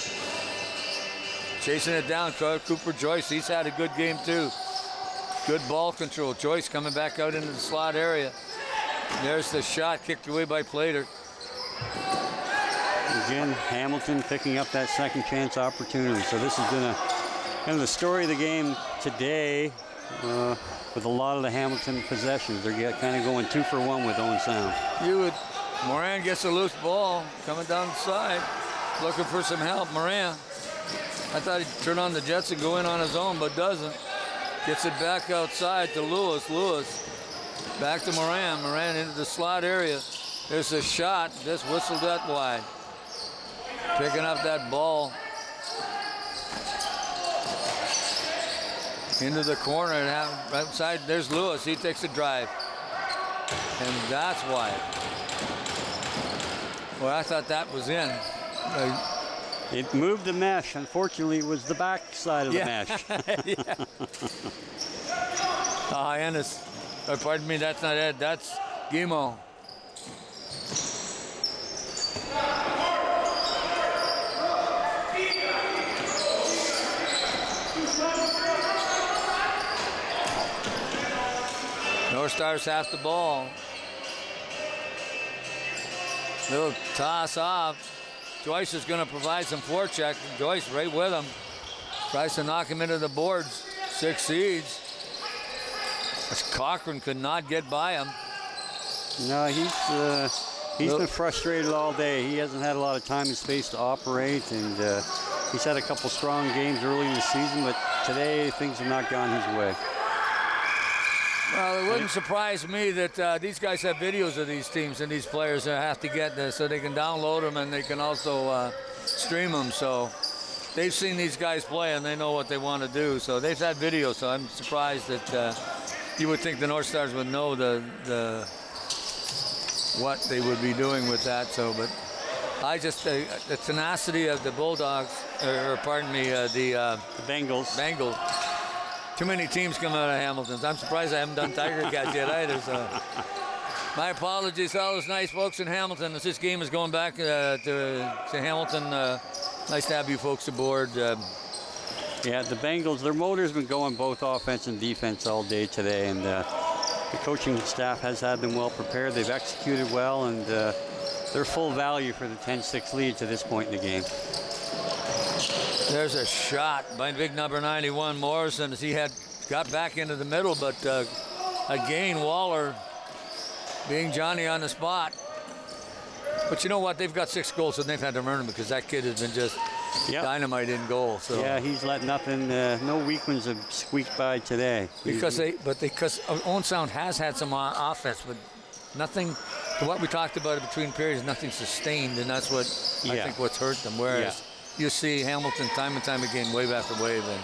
Chasing it down, Cooper Joyce. He's had a good game too. Good ball control. Joyce coming back out into the slot area. There's the shot kicked away by Plater. Again, Hamilton picking up that second chance opportunity. So this has been kind of the story of the game today. With a lot of the Hamilton possessions. They're kind of going 2 for 1 with Owen Sound. Moran gets a loose ball coming down the side, looking for some help. Moran, I thought he'd turn on the Jets and go in on his own, but doesn't. Gets it back outside to Lewis. Lewis back to Moran. Moran into the slot area. There's a shot, just whistled that wide. Picking up that ball. Into the corner and outside, there's Lewis. He takes a drive. And that's why. Well, I thought that was in. It moved the mesh. Unfortunately, it was the back side of the mesh. Ennis. Pardon me, that's not Ed. That's Guimont. North Stars have the ball. Little toss off. Joyce is going to provide some forecheck. Joyce right with him. Tries to knock him into the boards. Succeeds. As Cochran could not get by him. No, he's been frustrated all day. He hasn't had a lot of time and space to operate, and he's had a couple strong games early in the season, but today things have not gone his way. Well, it wouldn't surprise me that these guys have videos of these teams and these players have to get this so they can download them and they can also stream them. So they've seen these guys play and they know what they want to do. So they've had videos. So I'm surprised that you would think the North Stars would know what they would be doing with that. So, but I just the tenacity of the Bulldogs, or pardon me, the Bengals. Too many teams come out of Hamilton. I'm surprised I haven't done Tiger Cats yet either. So, my apologies, fellas. Nice folks in Hamilton. As this game is going back to Hamilton, nice to have you folks aboard. Yeah, the Bengals, their motor's been going both offense and defense all day today, and the coaching staff has had them well prepared. They've executed well, and they're full value for the 10-6 lead to this point in the game. There's a shot by big number 91, Morrison, as he got back into the middle, but again, Waller being Johnny on the spot. But you know what? They've got 6 goals, and they've had to earn them because that kid has been just dynamite in goal. So. Yeah, he's let nothing, no weak ones have squeaked by today. Because Owen Sound has had some offense, but nothing, what we talked about between periods, nothing sustained, and that's what I think what's hurt them. Whereas you see Hamilton time and time again, wave after wave. And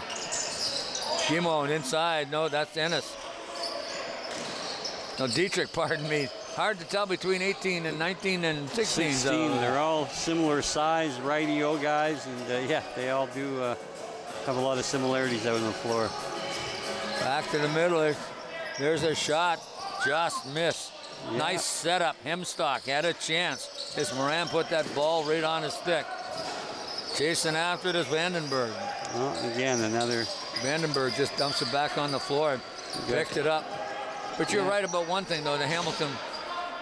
Guimont inside, no, that's Ennis. No, Dietrich, pardon me. Hard to tell between 18 and 19 and 16. 16, they're all similar size, righty-o guys, and they all do have a lot of similarities out on the floor. Back to the middle, there's a shot, just missed. Yeah. Nice setup, Hemstock had a chance. As Moran put that ball right on his stick. Chasing after it is Vandenberg. Well, again, another. Vandenberg just dumps it back on the floor and picked it up. But you're right about one thing, though. The Hamilton,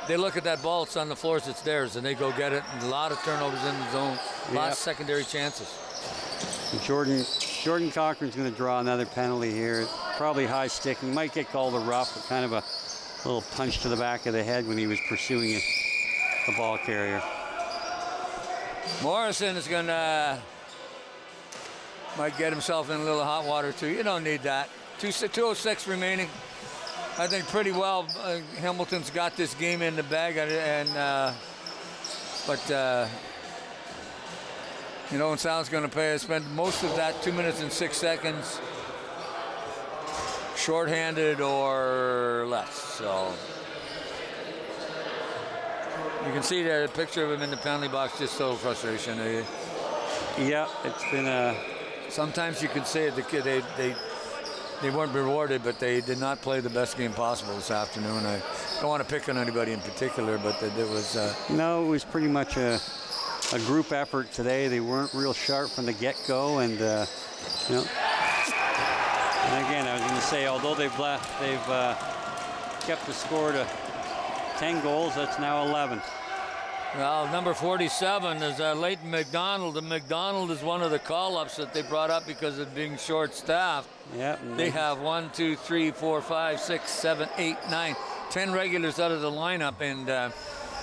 they look at that ball, it's on the floor, it's theirs, and they go get it. And a lot of turnovers in the zone, a lot of secondary chances. And Jordan Cochran's going to draw another penalty here. Probably high stick. He might get called a rough, but kind of a little punch to the back of the head when he was pursuing the ball carrier. Morrison is going to, might get himself in a little hot water too. You don't need that. 2:06 remaining. I think pretty well Hamilton's got this game in the bag, but Owen Sound's going to spend most of that 2 minutes and 6 seconds shorthanded or less. So you can see the picture of him in the penalty box, just so frustration. Yeah, it's been sometimes you can say the kid they weren't rewarded, but they did not play the best game possible this afternoon. I don't want to pick on anybody in particular, but it was no, it was pretty much a group effort today. They weren't real sharp from the get-go, and And again, I was going to say, although they've kept the score to 10 goals, that's now 11. Well, number 47 is Leighton McDonald, and McDonald is one of the call-ups that they brought up because of being short-staffed. Yeah. They have 1, 2, 3, 4, 5, 6, 7, 8, 9, 10 regulars out of the lineup, and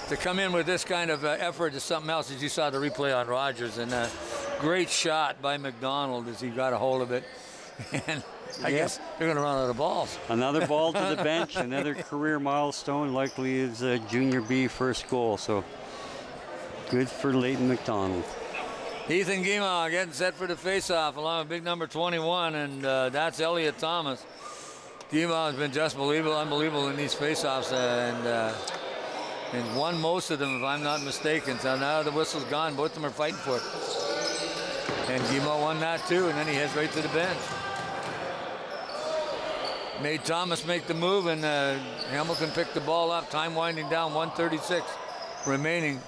to come in with this kind of effort is something else. As you saw the replay on Rogers, and a great shot by McDonald as he got a hold of it. And I guess they're going to run out of balls. Another ball to the bench, another career milestone, likely his Junior B first goal. So good for Leighton McDonald. Ethan Guimond getting set for the face-off along with big number 21, and that's Elliot Thomas. Guimond has been just unbelievable in these face-offs, and won most of them, if I'm not mistaken. So now the whistle's gone. Both of them are fighting for it. And Guimond won that too, and then he heads right to the bench. Made Thomas make the move, and Hamilton picked the ball up. Time winding down, 1:36 remaining.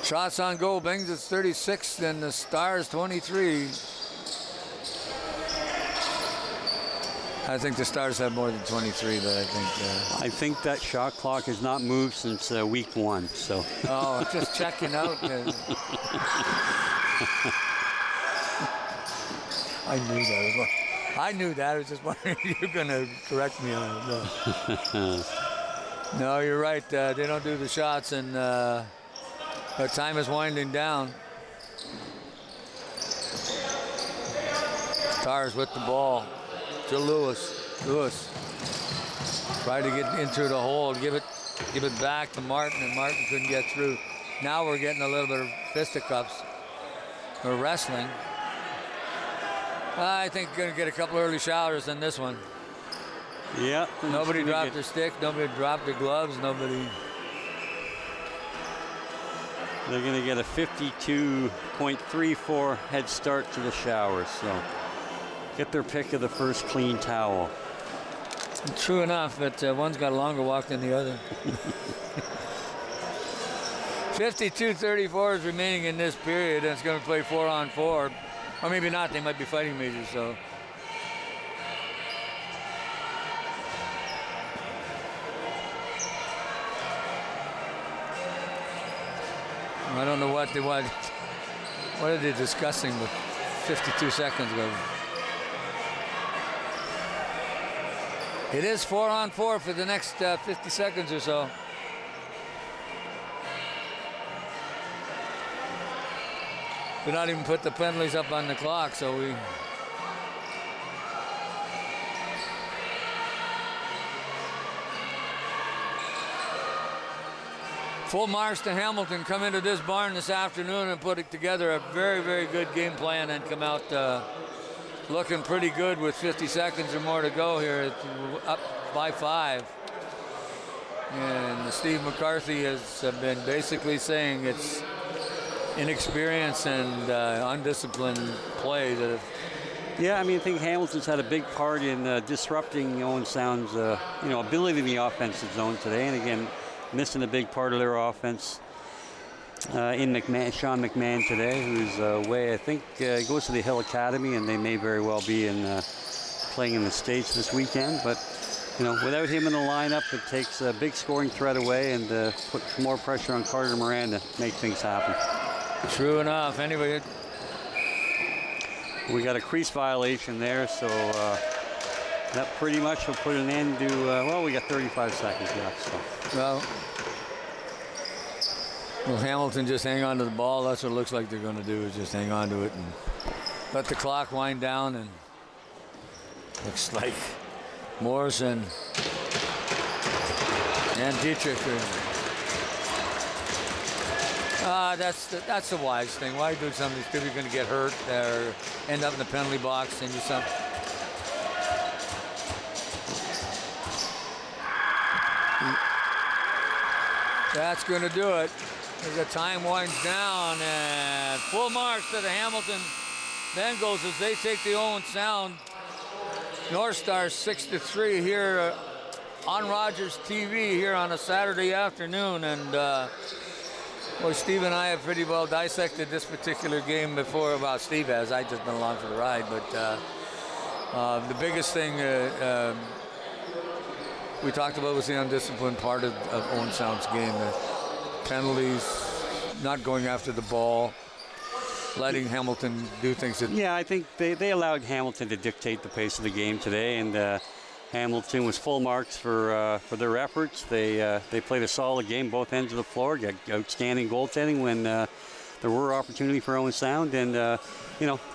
Shots on goal, Bengals 36, and the Stars 23. I think the Stars have more than 23, but I think that shot clock has not moved since week 1. So. Oh, just checking out. I knew that. I knew that. I was just wondering if you were going to correct me on it. No, no, you're right. They don't do the shots, and but time is winding down. Stars with the ball to Lewis. Lewis tried to get into the hole, give it back to Martin, and Martin couldn't get through. Now we're getting a little bit of fisticuffs or wrestling. I think we're going to get a couple early showers in this one. Yeah. Nobody dropped their stick. Nobody dropped their gloves. Nobody. They're going to get a 52.34 head start to the showers. So get their pick of the first clean towel. True enough, but one's got a longer walk than the other. 52-34 is remaining in this period, and it's going to play 4-on-4. Or maybe not, they might be fighting majors, so. I don't know what are they discussing with 52 seconds ago. It is 4-on-4 for the next 50 seconds or so. Did not even put the penalties up on the clock, so we. Full marks to Hamilton. Come into this barn this afternoon and put together a very, very good game plan and come out looking pretty good with 50 seconds or more to go here. It's up by 5. And Steve McCarthy has been basically saying it's inexperience and undisciplined play that have. Yeah, I mean, I think Hamilton's had a big part in disrupting Owen Sound's ability in the offensive zone today, and again, missing a big part of their offense in Sean McMahon today, who's away. I think goes to the Hill Academy, and they may very well be playing in the States this weekend. But without him in the lineup, it takes a big scoring threat away and puts more pressure on Carter Moran to make things happen. True enough. Anyway, we got a crease violation there, so that pretty much will put an end to. We got 35 seconds left. So. Well, Hamilton just hang on to the ball. That's what it looks like they're going to do, is just hang on to it and let the clock wind down. And Looks like Morrison and Dietrich are, that's the wise thing. Why do something if you're going to get hurt or end up in the penalty box and do something? That's going to do it. As the time winds down, and full marks to the Hamilton Bengals as they take the Owen Sound North Stars 6-3 here on Rogers TV here on a Saturday afternoon. And boy, Steve and I have pretty well dissected this particular game before. Well, Steve has. I've just been along for the ride. But the biggest thing we talked about was the undisciplined part of Owen Sound's game. The penalties, not going after the ball, letting Hamilton do things. Yeah, I think they allowed Hamilton to dictate the pace of the game today, and Hamilton was full marks for their efforts. They played a solid game, both ends of the floor, got outstanding goaltending when there were opportunity for Owen Sound, and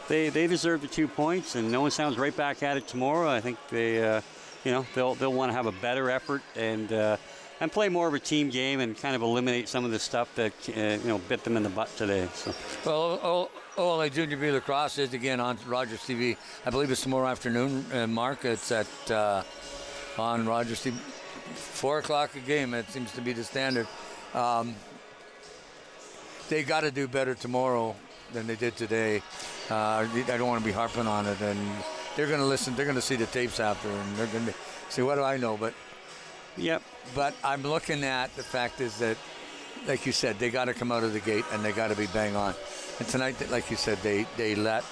they deserved the 2 points, and Owen Sound's right back at it tomorrow. I think they'll want to have a better effort and play more of a team game and kind of eliminate some of the stuff that bit them in the butt today. So. Well, OLA Junior B Lacrosse is again on Rogers TV. I believe it's tomorrow afternoon, Mark. It's at on Rogers TV. 4 o'clock a game. It seems to be the standard. They got to do better tomorrow than they did today. I don't want to be harping on it, and they're going to listen. They're going to see the tapes after, and they're going to say, "What do I know?" But yep. But I'm looking at the fact is that, like you said, they got to come out of the gate and they got to be bang on. And tonight, like you said, they let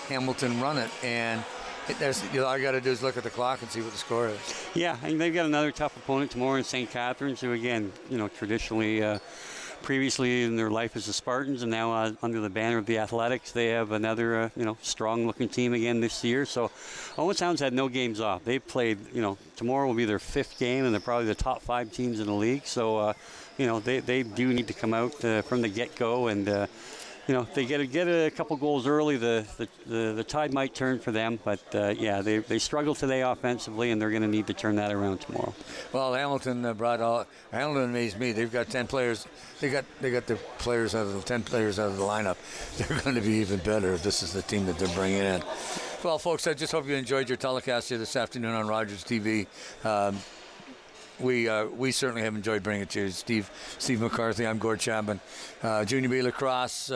Hamilton run it, and all you got to do is look at the clock and see what the score is. Yeah, and they've got another tough opponent tomorrow in St. Catharines, who again, traditionally. Previously in their life as the Spartans, and now under the banner of the Athletics, they have another strong-looking team again this year. So Owen Sound's had no games off. They've played, tomorrow will be their 5th game, and they're probably the top 5 teams in the league. So they do need to come out from the get-go, and they get a couple goals early, the tide might turn for them. But they struggled today offensively, and they're going to need to turn that around tomorrow. Well, Hamilton Hamilton amazed me. They've got 10 players. They got the players out of the 10 players out of the lineup. They're going to be even better if this is the team that they're bringing in. Well, folks, I just hope you enjoyed your telecast here this afternoon on Rogers TV. We certainly have enjoyed bringing it to you. Steve McCarthy, I'm Gord Chapman. Junior B Lacrosse,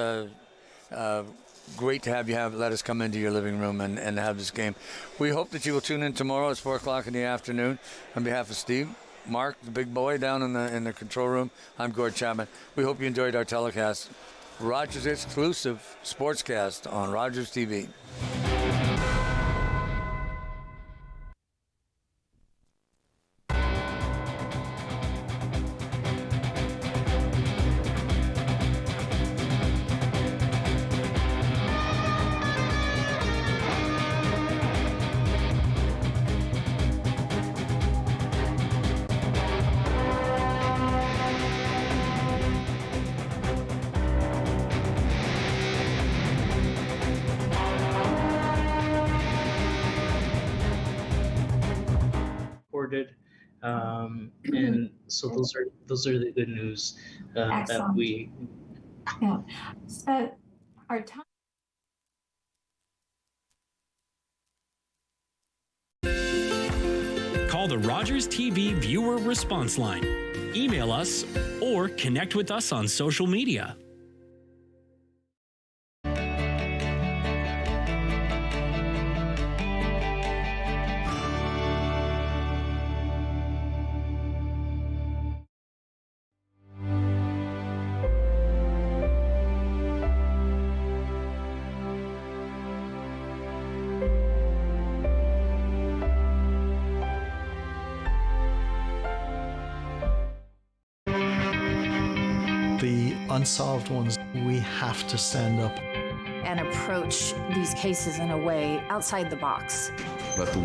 great to have you let us come into your living room and have this game. We hope that you will tune in tomorrow. It's 4 o'clock in the afternoon. On behalf of Steve, Mark, the big boy down in the control room, I'm Gord Chapman. We hope you enjoyed our telecast. Rogers exclusive sportscast on Rogers TV. And so those are the good news that we. Yeah. Our time. Call the Rogers TV viewer response line, email us, or connect with us on social media. The unsolved ones, we have to stand up and approach these cases in a way outside the box. Let the